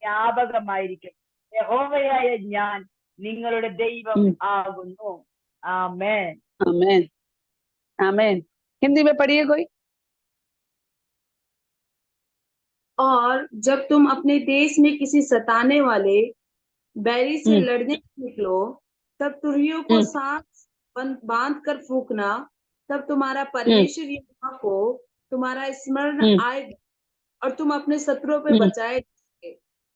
ജ്ഞാപകമായിരിക്കും. യഹോവയായ ഞാൻ നിങ്ങളുടെ ദൈവം ആകുന്നു. आमेन आमेन आमेन। हिंदी में पढ़िए कोई। और जब तुम अपने देश में किसी सताने वाले बैरी से लड़ने निकलो, तब तुरहियों को साथ बांध कर फूंकना, तब तुम्हारा परमेश्वर यहोवा को तुम्हारा स्मरण आएगा और तुम अपने शत्रुओं पे बचाए जाओगे।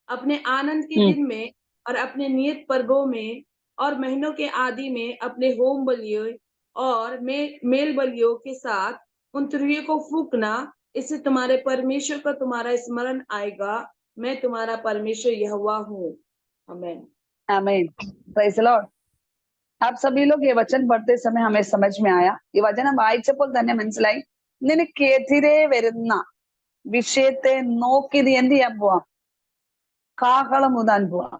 अपने आनंद के दिन में और अपने नियत पर्वों में और महीनों के आदि में अपने होम बलियों और मेल बलियों के साथ उन तुरहियों को फूंकना, इससे तुम्हारे परमेश्वर को तुम्हारा स्मरण आएगा। मैं तुम्हारा परमेश्वर यहोवा हूँ। आमीन आमीन। Praise the Lord. आप सभी लोग ये वचन पढ़ते समय हमें समझ में आया. ഈ വചനം വായിച്ചപ്പോൾ തന്നെ മനസ്സിലായി നിനക്കെതിരെ വരുന്ന വിഷയത്തെ നോക്കി നീ എന്ത് ചെയ്യാൻ പോവാം? കാഹളം ഊതാൻ പോവാം.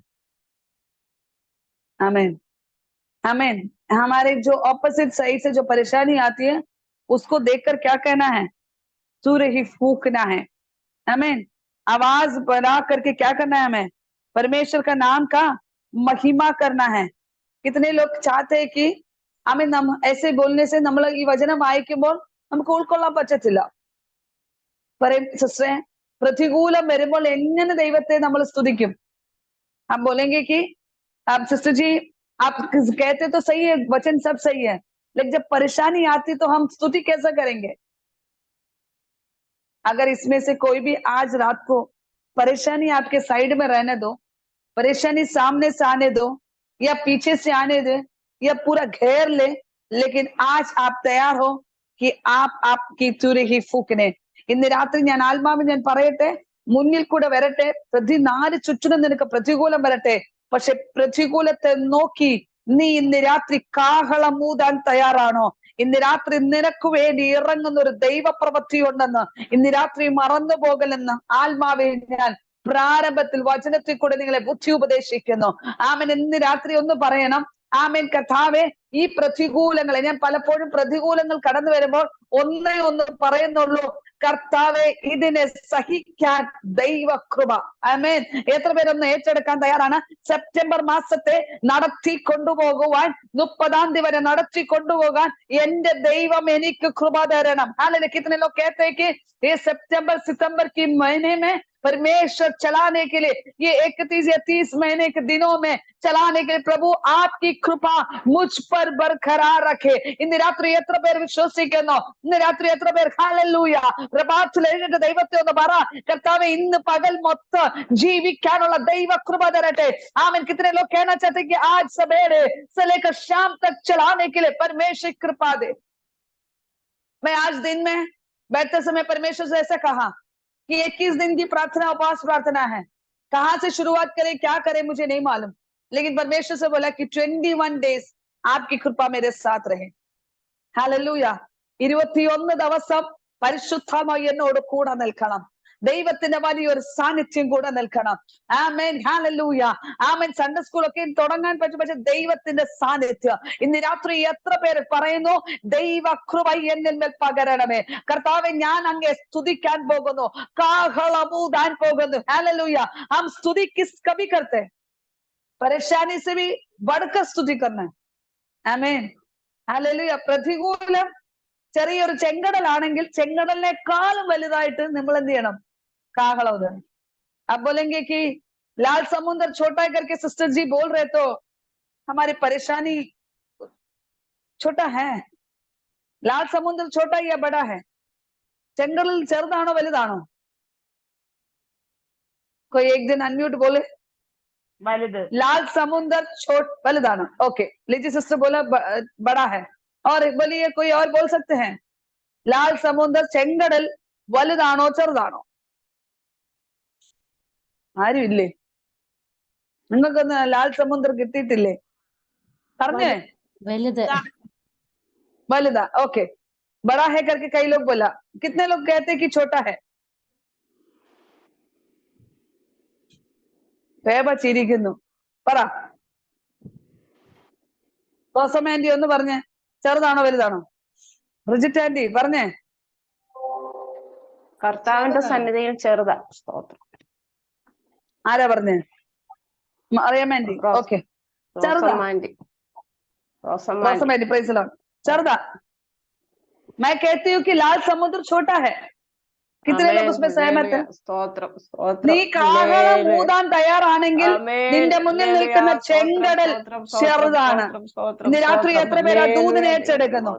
आमीन आमीन। हमारे जो ऑपोजिट साइड से जो परेशानी आती है उसको देखकर क्या कहना है? सूर्य ही फूकना है। आमीन। आवाज बढ़ा करके क्या करना है? हमें परमेश्वर का नाम का महिमा करना है. कितने लोग चाहते हैं कि हमें ऐसे बोलने से നമ്മൾ ഈ വചനം വായിക്കുമ്പോൾ നമുക്ക് ഉൾക്കൊള്ളാൻ പറ്റത്തില്ല. സിസ്റ്ററെ, പ്രതികൂലം വരുമ്പോൾ എങ്ങനെ ദൈവത്തെ നമ്മൾ സ്തുതിക്കും? हम बोलेंगे कि आप सिस्टर जी आप कहते तो सही है, वचन सब सही है, लेकिन जब परेशानी आती तो हम स्तुति कैसे करेंगे? अगर इसमें से कोई भी आज रात को परेशानी आपके साइड में रहने दो, परेशानी सामने से आने दो या पीछे से आने दे या पूरा घेर ले, लेकिन आज आप तैयार हो कि आपकी तुरही ही फूकने. ഇന്ന് രാത്രി ഞാൻ ആത്മാവിൽ ഞാൻ പറയട്ടെ, മുന്നിൽ കൂടെ വരട്ടെ, 4 ചുറ്റിനും നിനക്ക് പ്രതികൂലം വരട്ടെ, പക്ഷെ പ്രതികൂലത്തെ നോക്കി നീ ഇന്ന് രാത്രി കാഹളം ഊതാൻ തയ്യാറാണോ? ഇന്ന് രാത്രി നിനക്ക് വേണ്ടി ഇറങ്ങുന്ന ഒരു ദൈവപ്രവൃത്തി ഉണ്ടെന്ന് ഇന്ന് രാത്രി മറന്നു പോകലെന്ന് ആത്മാവിൽ ഞാൻ പ്രാരംഭത്തിൽ വചനത്തിൽ കൂടെ നിങ്ങളെ ബുദ്ധി ഉപദേശിക്കുന്നു. ആമേൻ. ഇന്ന് രാത്രി ഒന്ന് പറയണം, ആമേൻ കർത്താവേ, ഈ പ്രതികൂലങ്ങളെ, ഞാൻ പലപ്പോഴും പ്രതികൂലങ്ങൾ കടന്നു വരുമ്പോൾ ഒന്ന് പറയുന്നുള്ളൂ, കർത്താവെ ഇതിനെ സഹിക്കാൻ ദൈവകൃപ. ആമേൻ. എത്ര പേരൊന്ന് ഏറ്റെടുക്കാൻ തയ്യാറാണ്? സെപ്റ്റംബർ മാസത്തെ നടത്തി കൊണ്ടുപോകുവാൻ, 30 തീയതി വരെ നടത്തി കൊണ്ടുപോകാൻ എന്റെ ദൈവം എനിക്ക് കൃപ തരണം. हालेलुया। कितने लोग कहते हैं कि ये सितंबर की महीने में परमेश्वर चलाने के लिए, ये 31 या 30 महीने के दिनों में चलाने के लिए प्रभु आपकी कृपा मुझ पर बरकरार रखे. ഇന്ന് രാത്രി എത്ര പേർ വിശ്വസിക്കുന്നു? ഇന്ന് രാത്രി എത്ര പേർ ഹല്ലേലൂയ പ്രഭാതത്തിൽ എഴുന്നേറ്റ് ദൈവത്തെ ഒന്ന് പറ, കർത്താവേ ഇന്ന് പകൽ മൊത്തം ജീവിക്കാനുള്ള ദൈവ കൃപ തരട്ടെ. आमीन। कितने लोग कहना चाहते हैं कि आज सवेरे से लेकर शाम तक चलाने के लिए परमेश्वर कृपा दे. मैं आज दिन में बैठते समय परमेश्वर से ऐसा कहा कि 21 दिन की प्रार्थना उपवास प्रार्थना है, कहां से शुरुआत करें क्या करें मुझे नहीं मालूम, लेकिन परमेश्वर से बोला कि 21 डेज आपकी कृपा मेरे साथ रहे. हालेलूया। 21 ദിവസം പരിശുദ്ധാത്മാവ് എന്നോട് കൂടെ നിൽക്കണം, ദൈവത്തിന്റെ വലിയൊരു സാന്നിധ്യം കൂടെ നിൽക്കണം. ആമേൻ. ഹല്ലേലൂയ. ആമേൻ. സൺഡേ സ്കൂളൊക്കെ തുടങ്ങാൻ പറ്റും, പക്ഷെ ദൈവത്തിന്റെ സാന്നിധ്യം. ഇന്ന് രാത്രി എത്ര പേര് പറയുന്നു, ദൈവ കൃപ എന്നിൽ മേൽ പകരണമേ. കർത്താവെ ഞാൻ അങ്ങേ സ്തുതിക്കാൻ പോകുന്നു, കാഹളമൂതാൻ പോകുന്നു. हालेलुया। हम स्तुति किस कभी करते हैं? परेशानी से भी बढ़कर स्तुति करना है. आमीन। हालेलुया। പ്രതികൂലം ചെറിയൊരു ചെങ്കടലാണെങ്കിൽ ചെങ്കടലിനേക്കാളും വലുതായിട്ട് നമ്മൾ എന്ത് ചെയ്യണം? കാഹളം ഊതണം. अब बोलेंगे कि लाल समुद्र छोटा करके सिस्टर जी बोल रहे तो हमारी परेशानी छोटा है. लाल समुद्र छोटा या बड़ा है? ചെങ്കടൽ ചെറുതാണോ വലുതാണോ? कोई एक दिन अनम्यूट बोले. वലുത്. लाल समुद्र वലുതാണോ? ओके, लीजिए सिस्टर बोला बड़ा है. और बोलिए कोई और बोल सकते हैं, लाल समुद्र ചെങ്കടൽ വലുതാണോ ചെറുതാണോ? ആരും ഇല്ലേ? നിങ്ങൾക്കൊന്ന് ലാൽ സമുദ്ര കിട്ടിയിട്ടില്ലേ? പറഞ്ഞേ. वലുത്. वलुदा. ओके, बड़ा है करके कई लोग बोला. कितने लोग कहते हैं कि छोटा है? ചിരിക്കുന്നു. പറ. റോസം ആന്റി ഒന്ന് പറഞ്ഞേ, ചെറുതാണോ വലുതാണോ? റിജിറ്റ് ആന്റി പറഞ്ഞേ. കർത്താവിന്റെ സന്നിധിയിൽ ചെറുതാ. സ്തോത്രം. ആരാ പറഞ്ഞേ? അറിയാമേണ്ടി. ഓക്കെ, ചെറുതാ. റോസമാൻഡി, praise the Lord. ചെറുതാ. मैं कहती हूँ कि लाल समुद्र छोटा है. कितने लोग उसमें सहमत हैं? നീ കാഹളം ഊതാൻ തയ്യാറാണെങ്കിൽ നിന്റെ മുന്നിൽ നിൽക്കുന്ന ചെങ്കടൽ ചെറുതാണ്. ഇന്ന് രാത്രി എത്ര പേര് ആ ദൂതിനെ ഏറ്റെടുക്കുന്നു?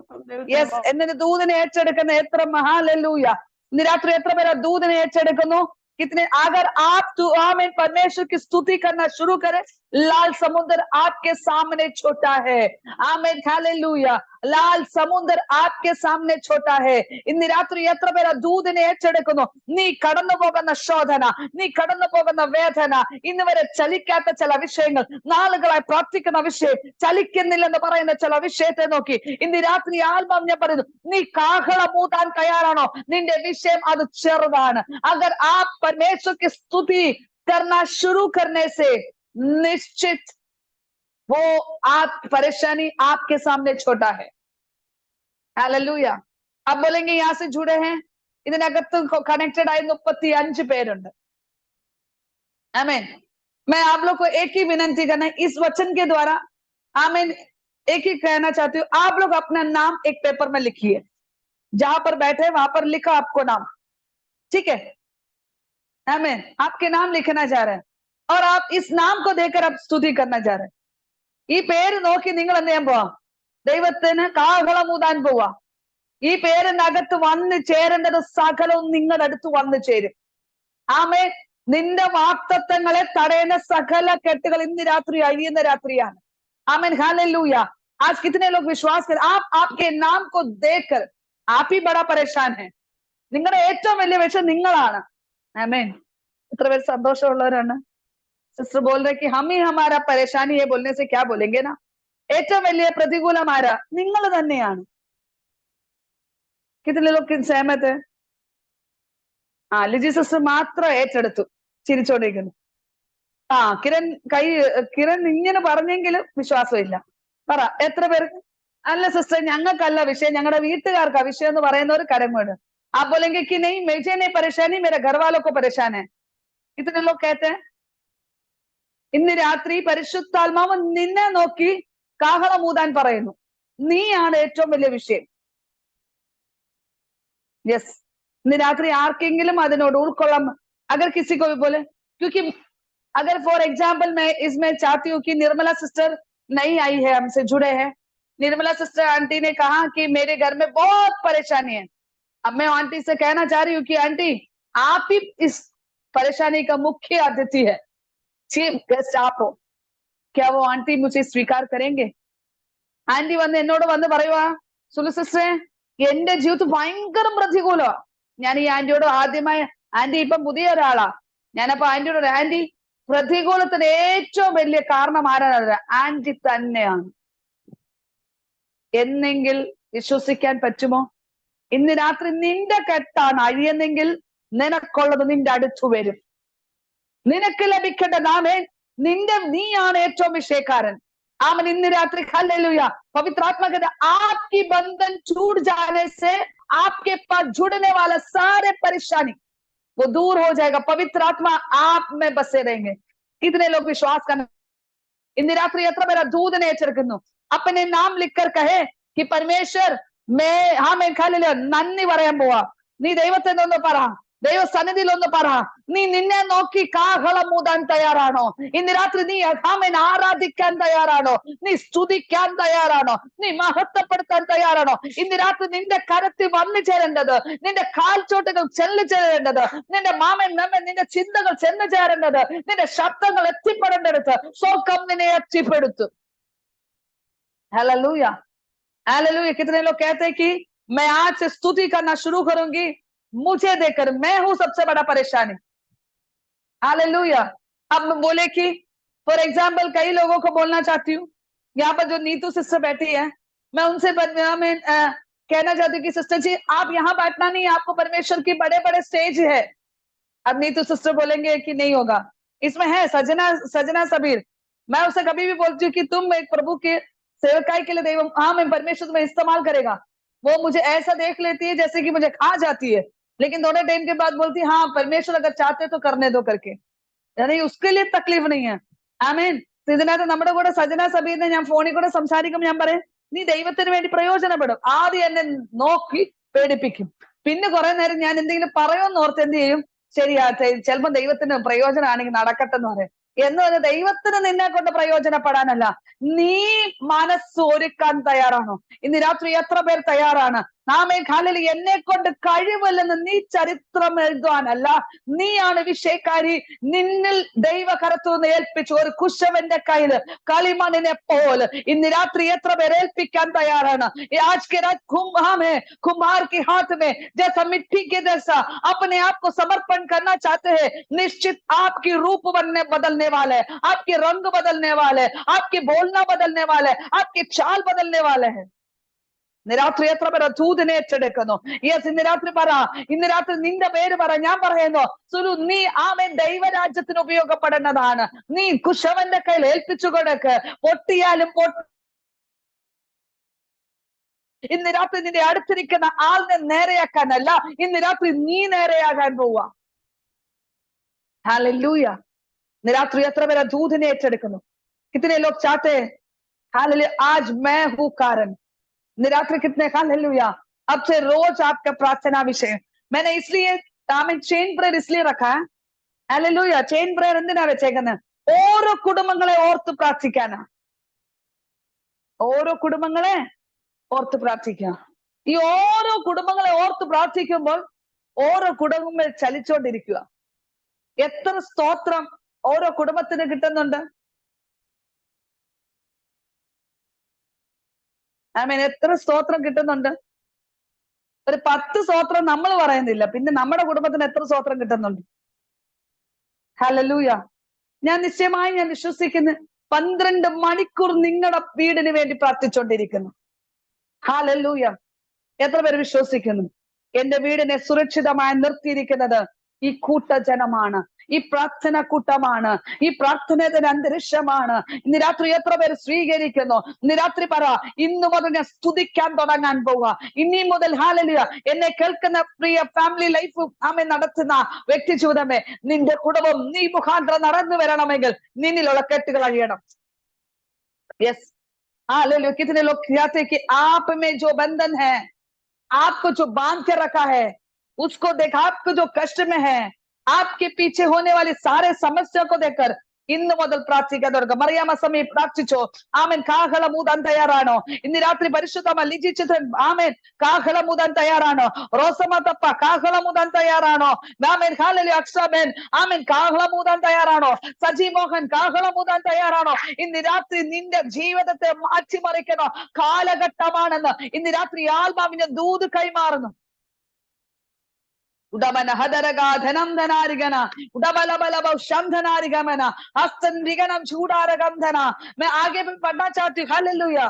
യെസ്, എന്നിട്ട് ദൂതിനെ ഏറ്റെടുക്കുന്ന എത്ര ഹല്ലേലൂയ. ഇന്ന് രാത്രി എത്ര പേര് ആ ദൂതിനെ ഏറ്റെടുക്കുന്നു? कितने? अगर आप आमीन परमेश्वर की स्तुति करना शुरू करें, लाल समुद्र आपके सामने छोटा है. आमीन हालेलुया. लाल समुद्र आपके सामने छोटा है. ഇന്ന് രാത്രി എത്ര പേര് ദൂതിനെ ഏറ്റെടുക്കുന്നു? നീ കടന്നു പോകുന്ന ശോധന, നീ കടന്നു പോകുന്ന വേദന, ഇന്ന് വരെ ചലിക്കാത്ത ചില വിഷയങ്ങൾ, നാളുകളായി പ്രാർത്ഥിക്കുന്ന വിഷയം ചലിക്കുന്നില്ലെന്ന് പറയുന്ന ചില വിഷയത്തെ നോക്കി ഇന്ന് രാത്രി ആത്മാവ് ഞാൻ പറയുന്നു, നീ കാഹളം ഊതാൻ തയ്യാറാണോ? നിന്റെ വിഷയം അത് ചെറുതാണ്. अगर आप परमेश्वर की स्तुति करना शुरू करने से निश्चित वो आप परेशानी आपके सामने छोटा है. हालेलुया. अब बोलेंगे यहाँ से जुड़े हैं, ഇതിനകത്ത് कनेक्टेड ആയി 35 പേരുണ്ട്. आमीन. मैं आप लोग को एक ही विनंती करना है इस वचन के द्वारा. आमीन. एक ही कहना चाहती हूँ, आप लोग अपना नाम एक पेपर में लिखिए. जहां पर बैठे वहां पर लिखा आपको नाम, ठीक है? आमीन. आपके नाम लिखना चाह रहे हैं और आप इस नाम को देकर आप स्तुति करना चाह रहे हैं. ഈ പേര് നോക്കി നിങ്ങൾ എന്ത് ചെയ്യാൻ പോവാ? ദൈവത്തിന് കാഹളം ഊതാൻ പോവാ. ഈ പേരിനകത്ത് വന്ന് ചേരേണ്ടത് സകലവും നിങ്ങളുടെ അടുത്ത് വന്നു ചേരും. ആമേൻ. നിന്റെ വാക്തത്വങ്ങളെ തടയുന്ന സകല കെട്ടുകൾ ഇന്ന് രാത്രി അഴിയുന്ന രാത്രിയാണ്. आमीन हालेलुया. आज कितने लोग विश्वास कर आप आपके नाम को देखकर आप ही बड़ा परेशान है. നിങ്ങളുടെ ഏറ്റവും വലിയ വിഷയം നിങ്ങളാണ്. आमीन. इത്ര പേര് സന്തോഷമുള്ളവരാണ്? സിസ്റ്റർ बोल रहे कि हम ही हमारा परेशानी है बोलने से क्या बोलेंगे ना. ഏറ്റവും വലിയ പ്രതികൂലം ആരാ? നിങ്ങൾ തന്നെയാണ്. कितने लोग सहमत है? ലിജി സിസ്റ്റർ മാത്രം ഏറ്റെടുത്തു, ചിരിച്ചോണ്ടിരിക്കുന്നു. കിരൺ ഇങ്ങനെ പറഞ്ഞെങ്കിലും വിശ്വാസമില്ല. പറ, എത്ര പേർക്ക്? അല്ല സിസ്റ്റർ, ഞങ്ങൾക്കല്ല വിഷയം, ഞങ്ങളുടെ വീട്ടുകാർക്കാ വിഷയം എന്ന് പറയുന്നവർ കരം കൊണ്ട്. आप बोलेंगे कि नहीं मुझे नहीं परेशानी, मेरे घर वालों को परेशान है. कितने लोग कहते हैं? ഇന്ന് രാത്രി പരിശുദ്ധാത്മാവ് നിന്നെ നോക്കി കാഹളം ഊതാൻ പറയുന്നു. നീയാണ് ഏറ്റവും വലിയ വിഷയം. യെസ്, ഇന്ന് രാത്രി ആർക്കെങ്കിലും അതിനോട് ഉൾക്കൊള്ളാം. अगर किसी को भी बोले, क्योंकि अगर फॉर एग्जाम्पल मैं इसमें चाहती हूँ कि निर्मला सिस्टर नई आई है, हमसे जुड़े हैं. निर्मला सिस्टर आंटी ने कहा कि मेरे घर में बहुत परेशानी है. अब मैं आंटी से कहना चाह रही हूँ कि आंटी आप ही इस परेशानी का मुख्य अतिथि है, चीफ गेस्ट आप हो. क्या वो आंटी मुझे स्वीकार करेंगे? ആന്റി വന്ന് എന്നോട് വന്ന് പറയുവാ, സുലു സിസ്റ്ററെ എന്റെ ജീവിതത്തിൽ ഭയങ്കര പ്രതികൂലമാ. ഞാൻ ഈ ആന്റിയോട് ആദ്യമായി, ആന്റി ഇപ്പം പുതിയ ഒരാളാ, ഞാനപ്പോ ആന്റിയോട്, ആന്റി പ്രതികൂലത്തിന് ഏറ്റവും വലിയ കാരണം ആരാണ്? ആന്റി തന്നെയാണ് എന്നെങ്കിൽ വിശ്വസിക്കാൻ പറ്റുമോ? ഇന്ന് രാത്രി നിന്റെ കെട്ടാണ് അഴിയുന്നെങ്കിൽ നിനക്കുള്ളത് നിന്റെ അടുത്തു വരും. നിനക്ക് ലഭിക്കേണ്ട നാമേ നീയാണ് ഏറ്റവും വിഷയക്കാരൻ. आमन इन रात्रि हालेलुया. पवित्र आत्मा कहता है आपकी बंधन छूट जाने से आपके पास जुड़ने वाला सारे परेशानी वो दूर हो जाएगा. पवित्र आत्मा आप में बसे रहेंगे. कितने लोग विश्वास करना? इन रात्रि എത്ര പേര് ദൂതനെ ഏറ്റെടുക്കുന്നു? अपने नाम लिखकर कहे कि परमेश्वर मैं हालेलुया നന്ദി പറയാൻ പോവാ. നീ ദൈവത്തെ ഒന്ന് പറ, ദൈവ സന്നിധിയിൽ ഒന്ന് പറ, നീ നിന്നെ നോക്കി കാഹളം ഊതാൻ തയ്യാറാണോ? ഇന്ന് രാത്രി നീ ആമേൻ ആരാധിക്കാൻ തയ്യാറാണോ? നീ സ്തുതിക്കാൻ തയ്യാറാണോ? നീ മഹത്വപ്പെടുത്താൻ തയ്യാറാണോ? ഇന്ന് രാത്രി നിന്റെ കരത്തിൽ വന്നു ചേരേണ്ടത്, നിന്റെ കാൽച്ചോട്ടുകൾ ചെന്നു ചേരേണ്ടത്, നിന്റെ നിന്റെ ചിന്തകൾ ചെന്നു ചേരേണ്ടത്, നിന്റെ ശബ്ദങ്ങൾ എത്തിപ്പെടേണ്ടടുത്ത് സ്വർഗ്ഗം നിന്നെ എത്തിപ്പെടുത്തും. Hallelujah hallelujah. कितने लोग कहते हैं कि मैं आज से स्तुति करना शुरू करूंगी, मुझे देखकर मैं हूं सबसे बड़ा परेशानी. हालेलुया. अब बोले कि फॉर एग्जाम्पल कई लोगों को बोलना चाहती हूँ, यहाँ पर जो नीतू सिस्टर बैठी है, मैं उनसे कहना चाहती हूँ कि सिस्टर जी आप यहाँ बैठना नहीं, आपको परमेश्वर की बड़े बड़े स्टेज है. अब नीतू सिस्टर बोलेंगे कि नहीं होगा. इसमें है सजना सबीर. मैं उसे कभी भी बोलती हूँ कि तुम एक प्रभु के सेवकाई के लिए देव मैं परमेश्वर तुम्हें इस्तेमाल करेगा. वो मुझे ऐसा देख लेती है जैसे कि मुझे खा जाती है, लेकिन थोड़े टाइम के बाद बोलती है हाँ परमेश्वर अगर चाहते तो करने दो करके. यानी उसके लिए तकलीफ नहीं है. ആമേൻ. ഇതിനകത്ത് നമ്മുടെ കൂടെ സജന സബീനെ ഞാൻ ഫോണിൽ കൂടെ സംസാരിക്കുമ്പോൾ ഞാൻ പറയും, നീ ദൈവത്തിന് വേണ്ടി പ്രയോജനപ്പെടും. ആദ്യം എന്നെ നോക്കി പേടിപ്പിക്കും. പിന്നെ കുറെ നേരം ഞാൻ എന്തെങ്കിലും പറയുമെന്ന് ഓർത്ത് എന്ത് ചെയ്യും, ശരിയാ ചിലപ്പോൾ ദൈവത്തിന് പ്രയോജനമാണെങ്കിൽ നടക്കട്ടെ എന്ന് പറയും. എന്ന് പറഞ്ഞാൽ ദൈവത്തിന് നിന്നെ കൊണ്ട് പ്രയോജനപ്പെടാനല്ല, നീ മനസ്സ് ഒരുക്കാൻ തയ്യാറാണോ? ഇന്ന് രാത്രി എത്ര പേർ തയ്യാറാണ്? Amen hallelujah. എന്നെ കൊണ്ട് കഴിവില്ലെന്ന് നീ ചരിത്രം എഴുതാനല്ല, നീയാണ് വിഷയക്കാരി. നിന്നിൽ ദൈവകരത്തുനിന്ന് ഏൽപ്പിച്ചു ഒരു കുശവന്റെ കയ്യില് കളിമണ്ണിനെ പോലെ ഇന്ന് രാത്രി എത്ര പേർ ഏൽപ്പിക്കാൻ തയ്യാറാണ്? आज के रात कुम्हार के हाथ में जैसा मिट्टी के जैसा अपने आप को समर्पण करना चाहते हैं, निश्चित आपकी रूप बदलने वाले, आपके रंग बदलने वाले, आपकी बोलना बदलने वाले, आपकी चाल बदलने वाले हैं. ഇന്ന് രാത്രി എത്ര പേർ ദൂതനെ ഏറ്റെടുക്കുന്നു? യെസ്, ഇന്ന് രാത്രി പറ, ഇന്ന് രാത്രി നിന്റെ പേര് പറ. ഞാൻ പറയുന്നു, സുലു, നീ ആമേൻ ദൈവരാജ്യത്തിന് ഉപയോഗപ്പെടേണ്ടതാണ്. നീ കുശവന്റെ കയ്യിൽ ഏൽപ്പിച്ചു കൊടുക്ക്. പൊട്ടിയാലും ഇന്ന് രാത്രി നിന്റെ അടുത്തിരിക്കുന്ന ആളിനെ നേരെയാക്കാനല്ല, ഇന്ന് രാത്രി നീ നേരെയാകാൻ പോവാ. हालेलुया. इന്ന് രാത്രി എത്ര പേർ ദൂതനെ ഏറ്റെടുക്കുന്നു? कितने लोग चाहते हैं हालेलुया आज मैं हूं कारण? इന്ന് രാത്രി कितने हालेलुया. अब से रोज आपका प्रार्थना विषय मैंने इसलिए चेन प्रेयर इसलिए रखा है. हालेलुया. चेन प्रेयर എന്തിനാ വെച്ചേക്കുന്നത്? ഓരോ കുടുംബങ്ങളെ ഓർത്ത് പ്രാർത്ഥിക്കാനാ. ഓരോ കുടുംബങ്ങളെ ഓർത്ത് പ്രാർത്ഥിക്കുക. ഈ ഓരോ കുടുംബങ്ങളെ ഓർത്ത് പ്രാർത്ഥിക്കുമ്പോൾ ഓരോ കുടുംബങ്ങൾ ചലിച്ചോണ്ടിരിക്കുക. എത്ര സ്തോത്രം ഓരോ കുടുംബത്തിന് കിട്ടുന്നുണ്ട്? ആമേൻ. എത്ര സ്തോത്രം കിട്ടുന്നുണ്ട്? ഒരു 10 സ്തോത്രം നമ്മൾ പറയുന്നില്ല, പിന്നെ നമ്മുടെ കുടുംബത്തിന് എത്ര സ്തോത്രം കിട്ടുന്നുണ്ട്? ഹല്ലേലൂയ. ഞാൻ നിശ്ചയമായി ഞാൻ വിശ്വസിക്കുന്നു 12 മണിക്കൂർ നിങ്ങളുടെ വീടിന് വേണ്ടി പ്രാർത്ഥിച്ചുകൊണ്ടിരിക്കുന്നു. ഹല്ലേലൂയ. എത്ര പേര് വിശ്വസിക്കുന്നു? എന്റെ വീടിനെ സുരക്ഷിതമായി നിർത്തിയിരിക്കുന്നത് ഈ കൂട്ടജനമാണ്, ഈ പ്രാർത്ഥന കൂട്ടമാണ്, ഈ പ്രാർത്ഥനയുടെ അന്തരീക്ഷമാണ്. ഇന്ന് രാത്രി എത്ര പേര് സ്വീകരിക്കുന്നു? ഇന്ന് രാത്രി പറ, ഇന്നു മുതൽ ഞാൻ സ്തുതിക്കാൻ തുടങ്ങാൻ പോവുക. ഇനി മുതൽ ഹല്ലേലൂയ. എന്നെ കേൾക്കുന്ന പ്രിയ ഫാമിലി ലൈഫ് ആമേൻ നടത്തുന്ന വ്യക്തി ജീവിതമേ, നിന്റെ കുടുംബം നീ മുഖാന്തരം നടന്നു വരണമെങ്കിൽ നിന്നിലുള്ള കെട്ടുകൾ അഴിയണം. യെസ്. हालेलुया. कितने लोग कहते हैं कि आप में जो बंधन है, आपको जो बांध के रखा है, उसको देख, आपको जो कष्ट में है, आपके पीछे होने वाली सारे समस्या को देखकर ഇന്ന് മുതൽ പ്രാർത്ഥിക്കാൻ തുടങ്ങുക. മറിയാമ്മ സമയം പ്രാർത്ഥിച്ചോ? ആമേൻ. കാഹളം ഊതാൻ തയ്യാറാണോ? ഇന്ന് രാത്രി പരിശുദ്ധമ ലിജി ചിത്രൻ ആമേൻ കാഹളം ഊതാൻ തയ്യാറാണോ? റോസമ്മ തപ്പ കാഹളം ഊതാൻ തയ്യാറാണോ? Amen hallelujah. അക്ഷമേൻ ആമേൻ കാഹളം ഊതാൻ തയ്യാറാണോ? സജി മോഹൻ കാഹളം ഊതാൻ തയ്യാറാണോ? ഇന്ന് രാത്രി നിന്റെ ജീവിതത്തെ മാറ്റിമറിക്കുന്ന കാലഘട്ടമാണെന്ന് ഇന്ന് രാത്രി ആത്മാവിന്റെ ദൂത് കൈമാറുന്നു. उडमन हदरगा धनम धनारिगना उडबलबलब शंधनारिगमना हस्तन रिगनम चूडारगम धना. मैं आगे भी पढ़ना चाहती हूँ. हालेलुया.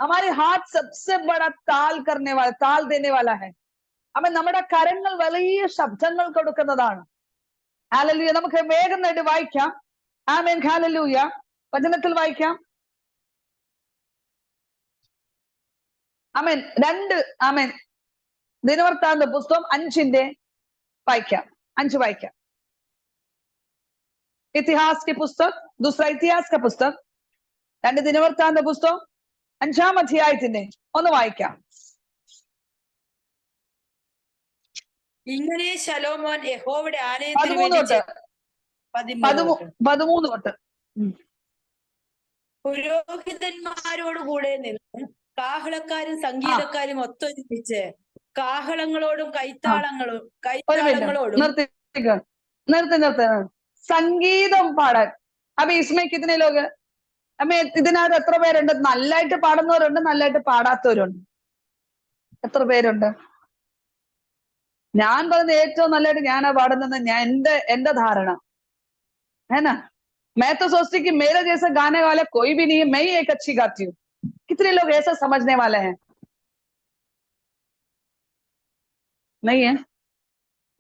हमारे हाथ सबसे बड़ा ताल करने वाला, ताल देने वाला है. हमें നമ്മുടെ കരങ്ങൾ വലിയ ശബ്ദങ്ങൾ കൊടുക്കുന്നതാണ്. ഹല്ലേലൂയ. നമുക്ക് വേഗം നേടി വായിക്കാം. ആമേൻ. ഹല്ലേലൂയ. വചനത്തിൽ വായിക്കാം. ആമേൻ. 2 ആമേൻ ദിനവൃത്താന്ത പുസ്തകം 5 वाक्य 5 वाक्य. इतिहास के पुस्तक, दूसरा इतिहास का पुस्तक 2 ദിനവൃത്താന്ത പുസ്തകം 5-ാം അധ്യായത്തിന്റെ 1 വായിക്കാം. ഇങ്ങനെ ശലോമോൻ യഹോവയുടെ ആലയത്തിന് വേണ്ടി 13 തൊട്ട് പുരോഹിതന്മാരോടുകൂടെ നിന്ന് കാഹളക്കാരും സംഗീതക്കാരും ഒത്തൊരുമിച്ച് കാഹളങ്ങളോടും കൈത്താളങ്ങളോടും നിർത്തി സംഗീതം പാടാൻ. അപ്പൊ इसमें कितने लोग? അപ്പൊ ഇതിനകത്ത് എത്ര പേരുണ്ട്? നല്ലായിട്ട് പാടുന്നവരുണ്ട്, നല്ലായിട്ട് പാടാത്തവരുണ്ട്. എത്ര പേരുണ്ട്? ഞാൻ പറഞ്ഞ ഏറ്റവും നല്ലതായിട്ട് ഞാനാ പാടുന്നത്, എന്റെ ധാരണ है ना. मैं तो सोचती कि मेरे जैसा गाने वाला कोई भी नहीं है, मैं ही एक अच्छी गाती हूँ. कितने लोग ऐसा समझने वाले हैं? नहीं है.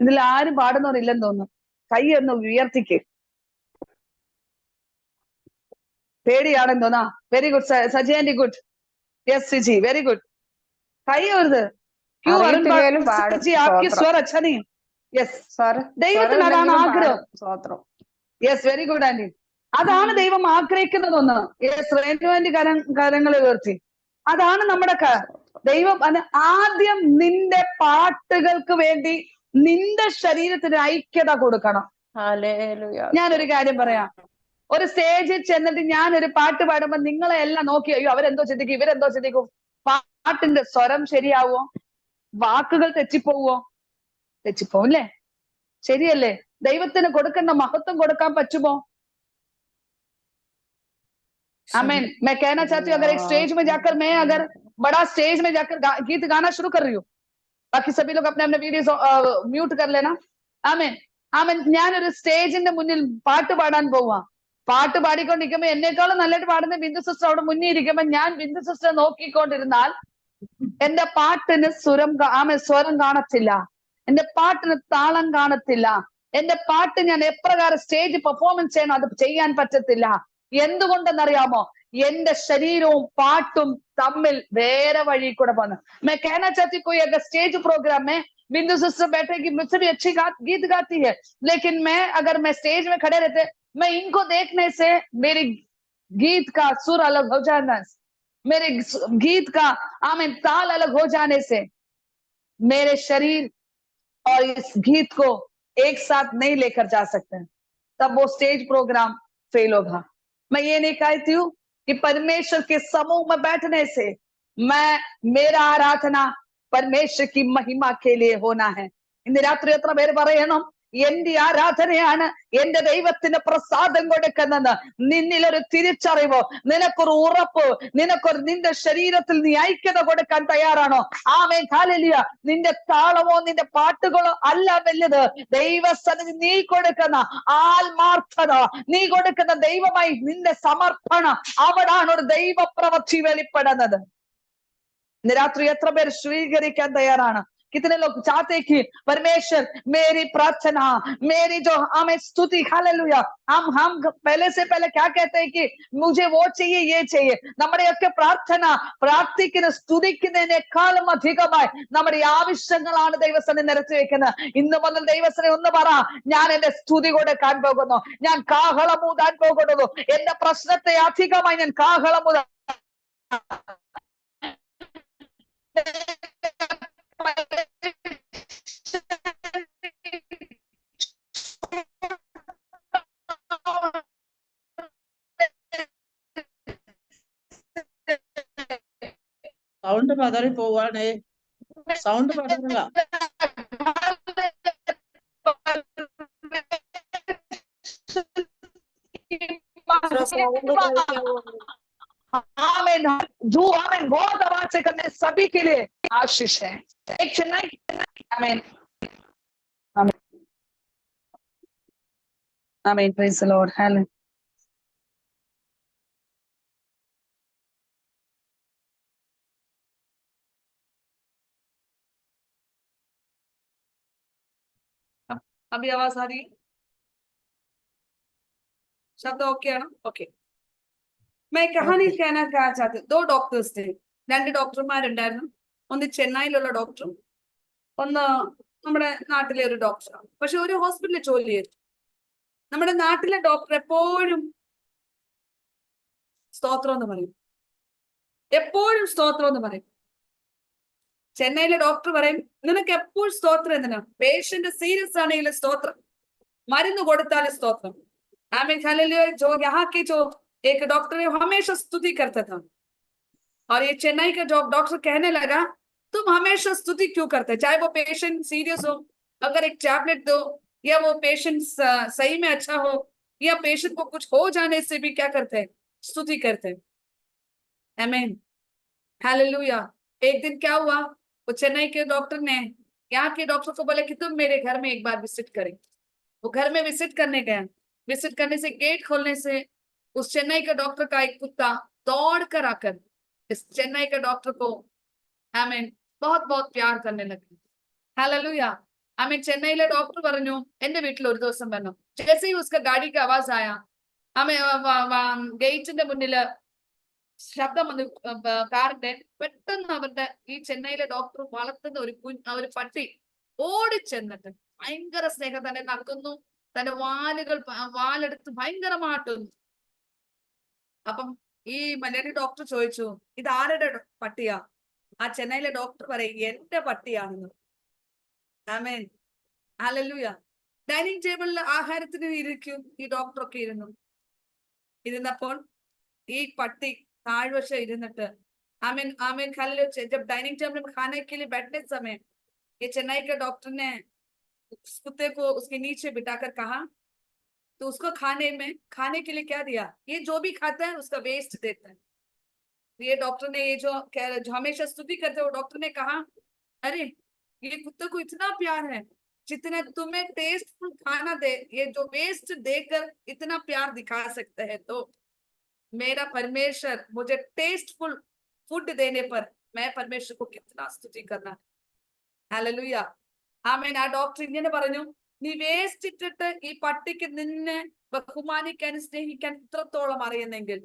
ഇതിൽ ആരും പാടുന്നവരില്ലെന്ന് തോന്നുന്നു. കൈ ഒന്ന് ഉയർത്തിക്ക്. പേടിയാണെന്ന് തോന്നാ. Very good Saji, good. Yes Siji, very good. കൈ വരുത്. ക്യൂ आपकी स्वर अच्छा नहीं. യെസ്. ദൈവത്തിന് അതാണ് ആഗ്രഹം. Yes, very good aunty. അതാണ് ദൈവം ആഗ്രഹിക്കുന്നതൊന്ന്. യെസ്, റേനുവിന്റെ കരങ്ങൾ ഉയർത്തി. അതാണ് നമ്മുടെ ദൈവം ആദ്യം നിന്റെ പാട്ടുകൾക്ക് വേണ്ടി നിന്റെ ശരീരത്തിന് ഐക്യത കൊടുക്കണം. ഞാനൊരു കാര്യം പറയാം. ഒരു സ്റ്റേജിൽ ചെന്നിട്ട് ഞാനൊരു പാട്ട് പാടുമ്പോ നിങ്ങളെ എല്ലാം നോക്കി അയ്യോ അവരെന്തോ ചിന്തിക്കും ഇവരെന്തോ ചിന്തിക്കും. പാട്ടിന്റെ സ്വരം ശരിയാവോ? വാക്കുകൾ തെറ്റിപ്പോവോ? തെറ്റിപ്പോവും അല്ലേ? ശരിയല്ലേ? ദൈവത്തിന് കൊടുക്കുന്ന മഹത്വം കൊടുക്കാൻ പറ്റുമോ? आमीन। मैं कहना चाहती हूँ अगर एक स्टेज में जाकर मैं अगर बड़ा स्टेज में जाकर गीत गाना शुरू कर रही हूँ, बाकी सभी लोग अपने अपने वीडियोस म्यूट कर लेना। ആമേൻ ആമേൻ. ഞാനൊരു സ്റ്റേജിന്റെ മുന്നിൽ പാട്ട് പാടാൻ പോവാ. പാട്ട് പാടിക്കൊണ്ടിരിക്കുമ്പോ എന്നെക്കാളും നല്ലതായിട്ട് പാടുന്ന ബിന്ദു സിസ്റ്റർ അവിടെ മുന്നിൽ ഇരിക്കുമ്പോ ഞാൻ ബിന്ദു സിസ്റ്റർ നോക്കിക്കൊണ്ടിരുന്നാൽ എന്റെ പാട്ടിന് സ്വരം കാണത്തില്ല, എന്റെ പാട്ടിന് താളം കാണത്തില്ല, എന്റെ പാട്ട് ഞാൻ എപ്രകാരം സ്റ്റേജ് പെർഫോമൻസ് ചെയ്യണം അത് ചെയ്യാൻ പറ്റത്തില്ല. എന്തുകൊണ്ടെന്നറിയാമോ? എന്റെ ശരീരവും പാട്ടും തമ്മിൽ വേറെ വഴി കൂടെ പോന്നു. मैं कहना चाहती कोई अगर स्टेज प्रोग्राम में बिंदु सिस्टर बैठेगी, मुझसे भी अच्छी गीत गाती है, लेकिन अगर मैं स्टेज में खड़े रहते मैं इनको देखने से मेरी गीत का सुर अलग हो जाना, मेरे गीत का आमीन ताल अलग हो जाने से मेरे शरीर और इस गीत को एक साथ नहीं लेकर जा सकते, तब वो स्टेज प्रोग्राम फेल होगा। मैं ये नहीं कहती हूँ कि परमेश्वर के समूह में बैठने से मेरा आराधना परमेश्वर की महिमा के लिए होना है. ഇന്ന് രാത്രി എത്ര പേര് പറയണം എന്റെ ആരാധനയാണ് എന്റെ ദൈവത്തിന് പ്രസാദം കൊടുക്കുന്നത്? നിന്നിലൊരു തിരിച്ചറിവോ, നിനക്കൊരു ഉറപ്പ്, നിന്റെ ശരീരത്തിൽ നീ ഐക്യത കൊടുക്കാൻ തയ്യാറാണോ? Amen hallelujah. നിന്റെ താളമോ നിന്റെ പാട്ടുകളോ അല്ല വലുത്. ദൈവസന്നിധി നീ കൊടുക്കുന്ന ആത്മാർത്ഥത, നീ കൊടുക്കുന്ന ദൈവമായി നിന്റെ സമർപ്പണം, അവിടാണ് ഒരു ദൈവപ്രവൃത്തി വെളിപ്പെടുന്നത്. ഇന്ന് രാത്രി എത്ര പേര് സ്വീകരിക്കാൻ തയ്യാറാണ്? कितने लोग चाहते हैं कि परमेश्वर मेरी प्रार्थना, मेरी जो हमें स्तुति, हालेलुया, हम पहले से पहले क्या कहते हैं कि मुझे वो चाहिए ये चाहिए. നമ്മുടെയൊക്കെ പ്രാർത്ഥന പ്രാർത്ഥിക്കുന്ന സ്തുതിക്കുന്നതിനേക്കാളും അധികമായി നമ്മുടെ ആവശ്യങ്ങളാണ് ദൈവസന്നിധി നിരത്തി വെക്കുന്നത്. ഇന്ന് മുതൽ ദൈവസന്നിധി ഒന്ന് പറ, ഞാൻ എന്റെ സ്തുതി കൊടുക്കാൻ പോകുന്നു, ഞാൻ കാഹളമൂതാൻ പോകുന്നു, എന്റെ പ്രശ്നത്തെ അധികമായി ഞാൻ കാഹളമൂതാൻ സൗണ്ട് പതറി പോവാണ്. സൗണ്ട് പതറില്ല. जो हमें बहुत आवाज से करने सभी के लिए आशीष है. एक चेन्नई आमीन आमीन आमीन. Praise the Lord. हालेलुया. अभी आवाज आ रही है? शब्द ओके है ना? ओके. मैं कहानी कहना चाहती हूँ. 2 डॉक्टर्स थे, 2 ഡോക്ടർമാരുണ്ടായിരുന്നു. ഒന്ന് ചെന്നൈയിലുള്ള ഡോക്ടറും ഒന്ന് നമ്മുടെ നാട്ടിലെ ഒരു ഡോക്ടറാണ്. പക്ഷെ ഒരു ഹോസ്പിറ്റലിൽ ജോലി ചെയ്തു. നമ്മുടെ നാട്ടിലെ ഡോക്ടർ എപ്പോഴും സ്തോത്രം എന്ന് പറയും, എപ്പോഴും സ്തോത്രം എന്ന് പറയും. ചെന്നൈയിലെ ഡോക്ടർ പറയും നിനക്ക് എപ്പോഴും സ്തോത്രം എന്തിനാ? പേഷ്യന്റ് സീരിയസ് ആണെങ്കിൽ സ്തോത്രം, മരുന്ന് കൊടുത്താലും സ്തോത്രം. आमीन हालेलुया. जो यहाँ के जो एक डॉक्टर है हमेशा स्तुति करता था, और ये चेन्नई का जो डॉक्टर कहने लगा तुम हमेशा स्तुति क्यों करते, चाहे वो पेशेंट सीरियस हो, अगर एक टैबलेट दो या वो पेशेंट सही में अच्छा हो या पेशेंट को कुछ हो जाने से भी क्या करते हैं? स्तुति करते हैं. आमीन हालेलुया. एक दिन क्या हुआ, वो चेन्नई के डॉक्टर ने यहाँ के डॉक्टर को बोला कि तुम मेरे घर में एक बार विजिट करें. वो घर में विजिट करने गया. विजिट करने से गेट खोलने से उस चेन्नई के डॉक्टर का एक कुत्ता दौड़ कर आकर इस चेन्नई के डॉक्टर को आमीन बहुत बहुत प्यार करने लगे. हालेलुया. आमीन. ചെന്നൈയിലെ ഡോക്ടർ പറഞ്ഞു എന്റെ വീട്ടിൽ ഒരു ദിവസം വരണം. जैसे ही उसका गाड़ी का आवाज आया, हमें ഗേറ്റിന്റെ മുന്നില് ശബ്ദം വന്നു കാറിന്റെ. പെട്ടെന്ന് അവരുടെ ഈ ചെന്നൈയിലെ ഡോക്ടർ വളർത്തുന്ന ഒരു പട്ടി ഓടിച്ചെന്നിട്ട് ഭയങ്കര സ്നേഹം തന്നെ നടക്കുന്നു. തന്റെ വാലെടുത്ത് ഭയങ്കരമായിട്ടൊന്നു. അപ്പം ഈ മലയാളി ഡോക്ടർ ചോദിച്ചു, ഇത് ആരുടെ പട്ടിയാ? ആ ചെന്നൈയിലെ ഡോക്ടർ പറയും, എന്റെ പട്ടിയാണെന്ന്. ആമേൻ, ഹല്ലേലൂയ. ഡൈനിങ് ടേബിളിൽ ആഹാരത്തിന് ഇരിക്കും ഈ ഡോക്ടറൊക്കെ ഇരുന്നപ്പോൾ ഈ പട്ടി താഴ്വശം ഇരുന്നിട്ട് आमीन आमीन हालेलुया। जब डाइनिंग टेबल में खाने के लिए बैठने समय ये चेन्नई के डॉक्टर ने उस कुत्ते को उसके नीचे बिठाकर कहा, तो उसको खाने के लिए क्या दिया? ये जो भी खाता है उसका वेस्ट देता है। ये डॉक्टर ने, ये जो हमेशा स्तुति करते हैं, वो डॉक्टर ने कहा, अरे ये कुत्ते को इतना प्यार है, जितना तुम्हें टेस्टफुल खाना दे, ये जो वेस्ट देकर इतना प्यार दिखा सकते हैं, तो मेरा परमेश्वर मुझे टेस्टफुल फूड देने पर मैं परमेश्वर को कितना स्तुति करना। हालेलुया, ആമേൻ। ആ ഡോക്ടർ ഇങ്ങനെ പറഞ്ഞു, നീ വേസ്റ്റ് ഇട്ടിട്ട് ഈ പട്ടിക്ക് നിന്നെ ബഹുമാനിക്കാൻ സ്നേഹിക്കാൻ ഇത്രത്തോളം അറിയുന്നെങ്കിൽ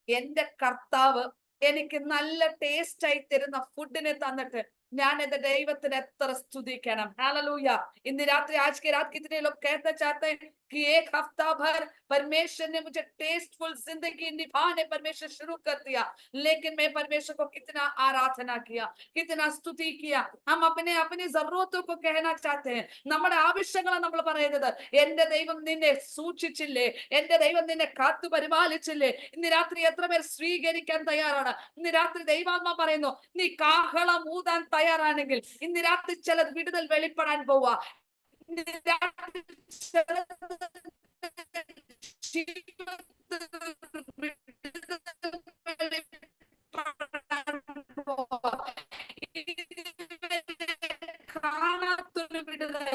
എന്റെ കർത്താവ് എനിക്ക് നല്ല ടേസ്റ്റ് ആയി തരുന്ന ഫുഡിനെ തന്നിട്ട് ഞാൻ എന്റെ ദൈവത്തിന് എത്ര സ്തുതിക്കണം। हालेलुया। इन्नी रात्रि आज के रात कितने लोग कहना चाहते हैं कि एक हफ्ता भर परमेश्वर ने मुझे टेस्टफुल जिंदगी निभाने परमेश्वर शुरू कर दिया, लेकिन मैं परमेश्वर को कितना आराधना किया, कितना स्तुति किया। हम अपने अपनी जरूरतों को कहना चाहते हैं, നമ്മുടെ ആവശ്യങ്ങളാണ് നമ്മൾ പറയുന്നത്। എന്റെ ദൈവം നിന്നെ സൂക്ഷിച്ചില്ലേ, എന്റെ ദൈവം നിന്നെ കാത്തു പരിപാലിച്ചില്ലേ? ഇന്ന് രാത്രി എത്ര പേർ സ്വീകരിക്കാൻ തയ്യാറാണ്? ഇന്ന് രാത്രി ദൈവാത്മാ പറയുന്നു, നീ കാഹളം ഊതാൻ തയ്യാറാണെങ്കിൽ ഇന്ന് രാത്രി ചില വിടുതൽ വെളിപ്പെടാൻ പോവാ। കാണാത്തൊരു വിടുതൽ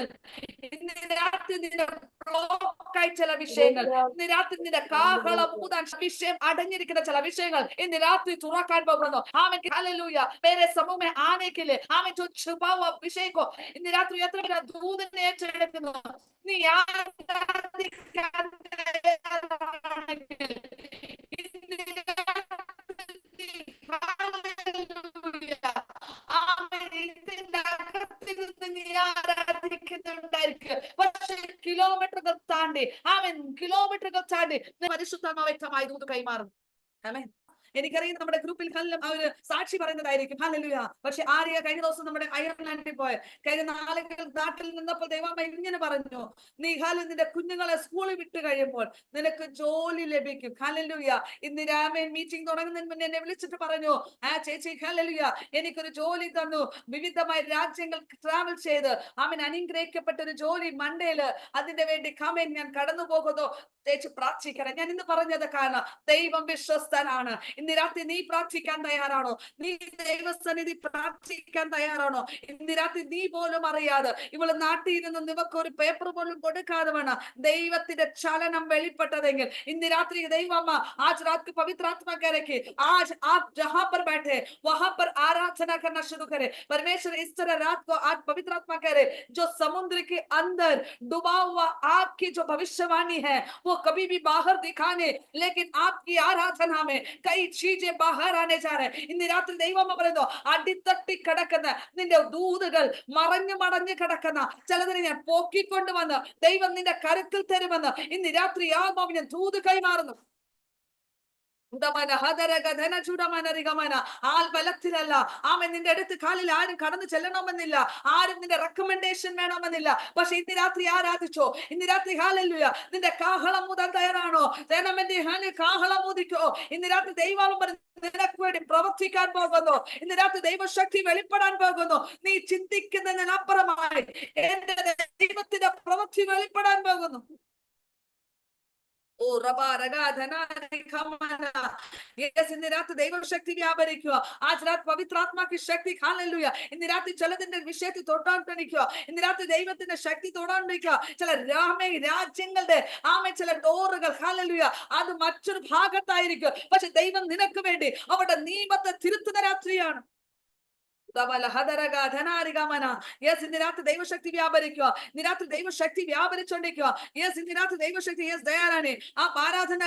ഇന്ന് രാത്രി നിന്റെ ബ്ലോക്കായി ചില വിഷയങ്ങൾ, ഇന്ന് രാത്രി നിന്റെ കാഹളം ഊതാൻ വിഷയം അടഞ്ഞിരിക്കുന്ന ചില വിഷയങ്ങൾ ഇന്ന് രാത്രി തുറക്കാൻ പോകുന്നു। ആമേൻ, ഹല്ലേലൂയ। मेरे समूह में आने के लिए आमन जो छुपा हुआ विषय को इन रात्रि यात्रा मेरा दूध ने चढ़ेക്കുന്നു। നീ ആരാധിക്കാൻ പക്ഷേ കിലോമീറ്ററുകൾ താണ്ടി കിലോമീറ്ററുകൾ താണ്ടി പരിശുദ്ധാത്മാവ് വ്യക്തമായി ദൂത് കൈമാറും। ആമേൻ। എനിക്കറിയാം നമ്മുടെ ഗ്രൂപ്പിൽ അവര് സാക്ഷി പറയുന്നതായിരിക്കും, ഹല്ലേലൂയ। പക്ഷെ ആര്യ കഴിഞ്ഞ ദിവസം നമ്മുടെ അയർലാൻഡിൽ പോയ കഴിഞ്ഞ നാളുകൾ നാട്ടിൽ നിന്നപ്പോൾ ദൈവമേ ഇങ്ങനെ പറഞ്ഞു, നീ നിന്റെ കുഞ്ഞുങ്ങളെ സ്കൂളിൽ വിട്ട് കഴിയുമ്പോൾ നിനക്ക് ജോലി ലഭിക്കും। ഹല്ലേലൂയ। ഇന്ന് രാമൻ മീറ്റിംഗ് തുടങ്ങുന്നതിന് മുന്നേ എന്നെ വിളിച്ചിട്ട് പറഞ്ഞു, ചേച്ചി ഹല്ലേലൂയ, എനിക്കൊരു ജോലി തന്നു, വിവിധമായ രാജ്യങ്ങൾ ട്രാവൽ ചെയ്ത് അവൻ അനുഗ്രഹിക്കപ്പെട്ട ഒരു ജോലി മണ്ടേല്, അതിന്റെ വേണ്ടി കമൻ ഞാൻ കടന്നു പോകുന്നു, ചേച്ചി പ്രാർത്ഥിക്കണം। ഞാൻ ഇന്ന് പറഞ്ഞത് കാരണം ദൈവം വിശ്വസ്തനാണ്। ഇന്ന് രാത്രി നീ പ്രാർത്ഥിക്കാൻ തയ്യാറാണോ? നീ ദൈവസന്നിധി പ്രാർത്ഥിക്കാൻ തയ്യാറാണോ? ഇന്ന് രാത്രി നീ പോലും അറിയാതെ ഇവള് നാട്ടിൽ ഇരുന്ന് നിനക്ക് ഒരു പേപ്പർ പോലും കൊടുക്കാതെ വേണം ദൈവത്തിന്റെ ചലനം വെളിപ്പെട്ടതെങ്കിൽ ഇന്ന് രാത്രി ദൈവമ്മ आज रात को पवित्र आत्मा कह रहे कि आज आप जहां पर बैठे वहां पर आराधना करना शुरू करें। परमेश्वर इस तरह रात को आज पवित्र आत्मा कह रहे, जो समुद्र के अंदर डूबा हुआ आपकी जो भविष्यवाणी है वो कभी भी बाहर दिखाने, लेकिन आपकी आराधना में कई चीजें बाहर आने जा रहे हैं। ഇന്ന് രാത്രി ദൈവം പറയുന്നു, അടിത്തട്ടി കിടക്കുന്ന നിന്റെ ദൂതുകൾ മറഞ്ഞു മടഞ്ഞു കിടക്കുന്ന ചിലതിനെ ഞാൻ പോക്കിക്കൊണ്ടുവന്ന് ദൈവം നിന്റെ കരുത്തിൽ തരുമെന്ന് ഇന്ന് രാത്രി ആത്മാവിനെ ദൂത് കൈമാറുന്നു। ആൾ ബലത്തിലല്ല, ആമൻ നിന്റെ അടുത്ത് കാലിൽ ആരും കടന്നു ചെല്ലണമെന്നില്ല, ആരും നിന്റെ റെക്കമെൻഡേഷൻ വേണമെന്നില്ല। പക്ഷെ ഇന്ന് രാത്രി ആരാധിച്ചോ? ഇന്ന് രാത്രി ഹല്ലേലൂയ, നിന്റെ കാഹളം ഊതാൻ തയ്യാറാണോ? കാഹളം ഊതിക്കോ। ഇന്ന് രാത്രി ദൈവം നിനക്ക് വേണ്ടി പ്രവർത്തിക്കാൻ പോകുന്നു। ഇന്ന് രാത്രി ദൈവശക്തി വെളിപ്പെടാൻ പോകുന്നു। നീ ചിന്തിക്കുന്നതിനപ്പുറമായി എന്റെ ദൈവത്തിന്റെ പ്രവൃത്തി വെളിപ്പെടാൻ പോകുന്നു। ओ रबा रगा धना रिखमना, यस इन रात ദൈവ ശക്തി വ്യാപരിക്കുക। आज रात पवित्र आत्मा की शक्ति, हालेलुया। ഇന്ന് രാത്രി ചിലതിന്റെ വിഷയത്തിൽ തൊട്ടാണ്ടിരിക്കുക, ഇന്ന് രാത്രി ദൈവത്തിന്റെ ശക്തി തൊടാണ്ടിരിക്കുക। ചില രാജ്യങ്ങളുടെ ചില ഡോറുകൾ, ഹാലെലൂയ, അത് മറ്റൊരു ഭാഗത്തായിരിക്കും, പക്ഷെ ദൈവം നിനക്ക് വേണ്ടി അവിടെ നിയമത്തെ തിരുത്തുന്ന രാത്രിയാണ്। യെസ് ഇന്ന് രാത്രി ദൈവശക്തി വ്യാപരിക്കുക, ഇന്ന് രാത്രി ദൈവശക്തി വ്യാപരിച്ചോണ്ടിരിക്കുക। യെസ് ഇന്ന് രാത്രി ദൈവശക്തി യെസ് തയ്യാറാണ്। ആ ആരാധന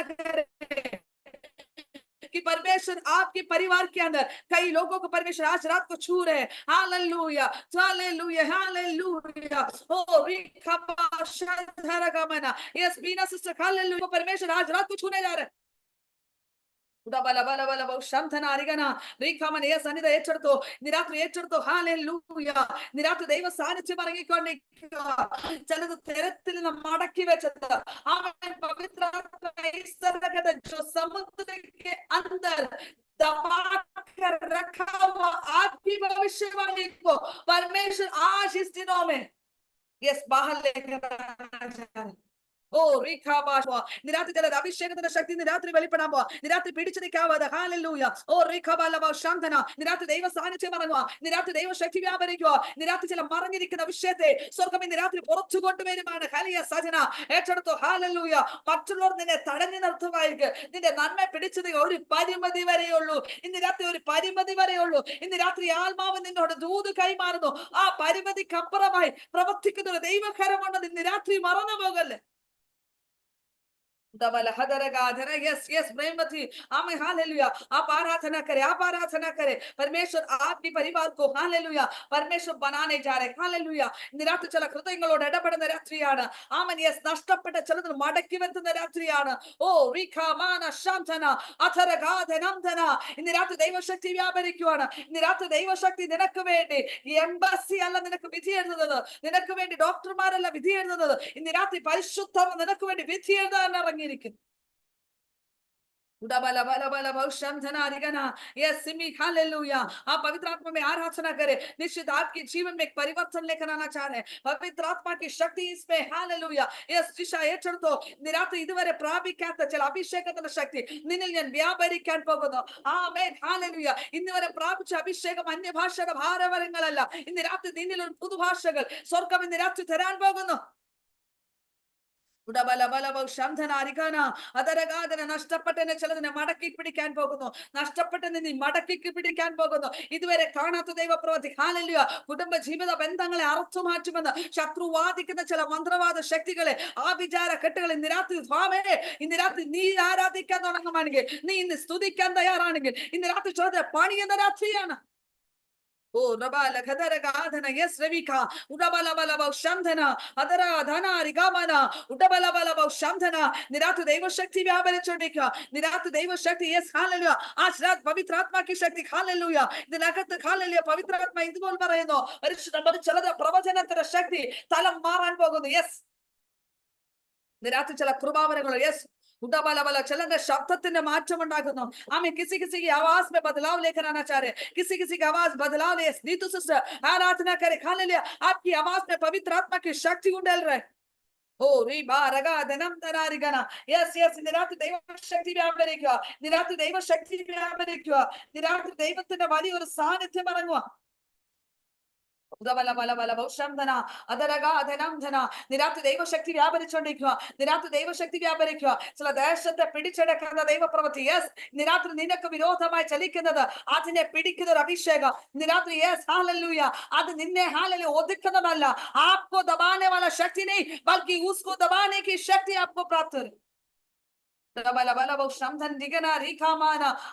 कि परमेश्वर आपके परिवार के अंदर कई लोगों को परमेश्वर आज रात को छू रहे हैं। Hallelujah, hallelujah, hallelujah. ओ रिखबा शधरगमना, यस बीना सिस्टर, हालेलुया, परमेश्वर आज रात को छूने जा रहे हैं। സന്നിധി ഏറ്റെടുത്തോ, നിരാത്രി ഏറ്റെടുത്തോ. ഹാലേലൂയ. നിരാത്രി ദൈവ സാന്നിധ്യം ഇറങ്ങിക്കൊണ്ടിരിക്കുക. ചിലത് തരത്തിൽ നിന്ന് മടക്കി വെച്ചത് അവൻ പവിത്ര जो समुद्र के अंदर दबा कर रखा हुआ आपकी भविष्यवाणी को परमेश्वर आज इस दिनों में यस बाहर लेकर आना चाह रहे. ഓ റീഖാബാഷ്വ, നിരാത്രി ചിലർ അഭിഷേകത്തിന്റെ ശക്തി നിരാത്രി വെളിപ്പെടാൻ പോവാ. നിരാത്രി പിടിച്ചു നിൽക്കാവാതെ. ഹാലലൂയ. ഓ റീഖാബാലബ ശാന്തന, നിരാത്രി ദൈവ സാന്നിധ്യം ഇറങ്ങുക. നിരാത്രി ദൈവ ശക്തി വ്യാപരിക്കുക. നിരാത്രി ചില മറഞ്ഞിരിക്കുന്ന വിഷയത്തെ സ്വർഗ്ഗം നിരാത്രി പുറത്തു കൊണ്ടുവരുമാണ്. ഹലിയ സജന ഏറ്റെടുത്തു. ഹാലലൂയ. മറ്റുള്ളവർ നിന്നെ തടഞ്ഞു നിർത്തുമായിരിക്കും. നിന്റെ നന്മ പിടിച്ചത് ഒരു പരിമിതി വരെയുള്ളൂ. ഇന്ന് രാത്രി ഒരു പരിമിതി വരെയുള്ളൂ. ഇന്ന് രാത്രി ആത്മാവ് നിന്നോട് ദൂത് കൈമാറുന്നു. ആ പരിമിതിക്കപ്പുറമായി പ്രവർത്തിക്കുന്ന ഒരു ദൈവകരമുണ്ടെന്ന് ഇന്ന് രാത്രി മറന്നു പോകല്ലേ. Yes yes Premvati, amen hallelujah. आप आराधना करें, आप आराधना करें. परमेश्वर आपके परिवार को हालेलुया परमेश्वर बनाने जा रहे. हालेलुया. നിരാത്രി ചില ഹൃദയങ്ങളോട് ഇടപെടുന്ന രാത്രിയാണ്. ആമൻ യെസ് നഷ്ടപ്പെട്ട ചിലത് മടക്കി വരുത്തുന്ന രാത്രിയാണ്. ഓ റിഖമാന ശാന്തന അഥരഗാധനംധന. ഇന്ന് രാത്രി ദൈവശക്തി വ്യാപരിക്കുവാണ്. ഇന്ന് രാത്രി ദൈവശക്തി നിനക്ക് വേണ്ടി എംബസി അല്ല നിനക്ക് വിധി എഴുതുന്നത്. നിനക്ക് വേണ്ടി ഡോക്ടർമാരല്ല വിധി എഴുതുന്നത്. ഇന്ന് രാത്രി പരിശുദ്ധം നിനക്ക് വേണ്ടി വിധി എഴുതാൻ ഇറങ്ങിയിരിക്കുന്നു. आप पवित्र आत्मा में आराधना करें. निश्चित आपके जीवन में एक परिवर्तन लेकर आना चाह रहे हैं. पवित्र आत्मा की शक्ति इसमें हालेलुया. यस ദിശ ഏറ്റെടുത്തോ. നിരാത്രി ഇതുവരെ പ്രാപിക്കാത്ത ചില അഭിഷേകത്തിന്റെ ശക്തി നിന്നിൽ ഞാൻ വ്യാപരിക്കാൻ പോകുന്നു. ആമേൻ ഹാലേലൂയ. ഇന്ന് വരെ പ്രാപിച്ച അഭിഷേകം അന്യഭാഷയുടെ ഭാരവരങ്ങളല്ല. ഇന്ന് രാത്രി നിന്നിൽ ഒരു പുതുഭാഷകൾ സ്വർഗ്ഗം ഇന്ന് രാത്രി തരാൻ പോകുന്നു. നഷ്ടപ്പെട്ടതിനെ ചിലതിനെ മടക്കി പിടിക്കാൻ പോകുന്നു. നഷ്ടപ്പെട്ടതിനെ മടക്കി പിടിക്കാൻ പോകുന്നു. ഇതുവരെ കാണാത്ത ദൈവപ്രവൃത്തി. ഹാലേലൂയ. കുടുംബ ജീവിത ബന്ധങ്ങളെ അറുത്തു മാറ്റുമെന്ന് ശത്രു വാദിക്കുന്ന ചില മന്ത്രവാദ ശക്തികളെ ആ വിചാര കെട്ടുകളെ ഇന്ന് രാത്രി സ്വാമേ, ഇന്ന് രാത്രി നീ ആരാധിക്കാൻ തുടങ്ങുവാണെങ്കിൽ, നീ ഇന്ന് സ്തുതിക്കാൻ തയ്യാറാണെങ്കിൽ ഇന്ന് രാത്രി ചോദ്യ പണിയുന്ന രാത്രിയാണ്. ഓ റബാല ഖദരഗാധന യെസ് രവിക ഉടബലബലബ ശംധന അദരാധന റിഗമന ഉടബലബലബ ശംധന. നിരാത്രി ദൈവശക്തി വ്യാപരിച്ചുകൊണ്ടിരിക്കുക. നിരാത്രി ദൈവശക്തി യെസ് ഹാലേലൂയ. ആശ്രാത് പവിത്രാത്മാ की ശക്തി ഹാലേലൂയ. ഇതിനകത്ത് ഹാലേലൂയ പവിത്രാത്മ ഇതുപോലെ പറയുന്നു. ചിലത് പ്രവചനത്തിന്റെ ശക്തി തലം മാറാൻ പോകുന്നു. യെസ് നിരാത്രി ചില കൃപാവരങ്ങൾ യെസ് ഉടബലബല ചിലന്റെ ശബ്ദത്തിന്റെ മാറ്റം ഉണ്ടാകുന്നു. ആമേ किसी किसी की आवाज में बदलाव लेकर आना चाह रहे, किसी किसी की आवाज बदलाव ले. नीतू सिस्टर आराधना करे. हालेलुया. आपकी आवाज में पवित्र आत्मा की शक्ति उंडेल रहे. ओ री बारगा दनम तनारिगना. यस यस നിരാത്രി ദൈവ ശക്തി വ്യാപരിക്കുക. നിരാത്രി ദൈവ ശക്തി വ്യാപരിക്കുക. നിരാത്രി ദൈവത്തിന്റെ വലിയൊരു സാന്നിധ്യം ഇറങ്ങുക. നിരാത്രി ദൈവശക്തി വ്യാപരിച്ചുകൊണ്ടിരിക്കുക. നിരാത്രി ദൈവശക്തി വ്യാപരിക്കുക. ചില ദേശത്തെ പിടിച്ചെടുക്കുന്ന ദൈവപ്രവൃത്തി. യെസ് നിരാത്രി നിനക്ക് വിരോധമായി ചലിക്കുന്നത് അതിനെ പിടിക്കുന്ന ഒരു അഭിഷേകം. നിരാത്രി യെസ് ഹാലേലൂയ. അത് നിന്നെ ഹാലേലൂയ ഒതുക്കുന്നതല്ല. आपको दबाने वाला शक्ति नहीं बल्कि उसको दबाने की शक्ति आपको प्राप्त हो.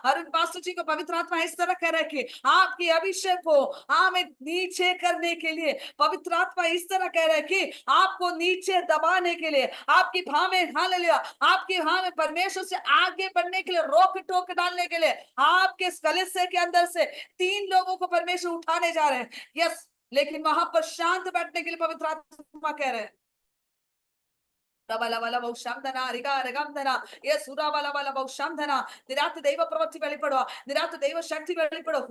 अरुण पास्टर जी को पवित्र आत्मा इस तरह कह रहे कि आपके अभिषेक को हमें नीचे करने के लिए पवित्र आत्मा इस तरह कह रहे कि आपको नीचे दबाने के लिए, आपकी भाव में हालेलुया, आपकी भाव में परमेश्वर से आगे बढ़ने के लिए रोक टोक डालने के लिए आपके कलीसिया के अंदर से 3 लोगों को परमेश्वर उठाने जा रहे हैं. यस लेकिन वहां पर शांत बैठने के लिए पवित्र आत्मा कह रहे हैं. നിരാത്രി ദൈവ പ്രവൃത്തി വെളിപ്പെടുക. നിരാത്രി ദൈവശക്തി വെളിപ്പെടുക.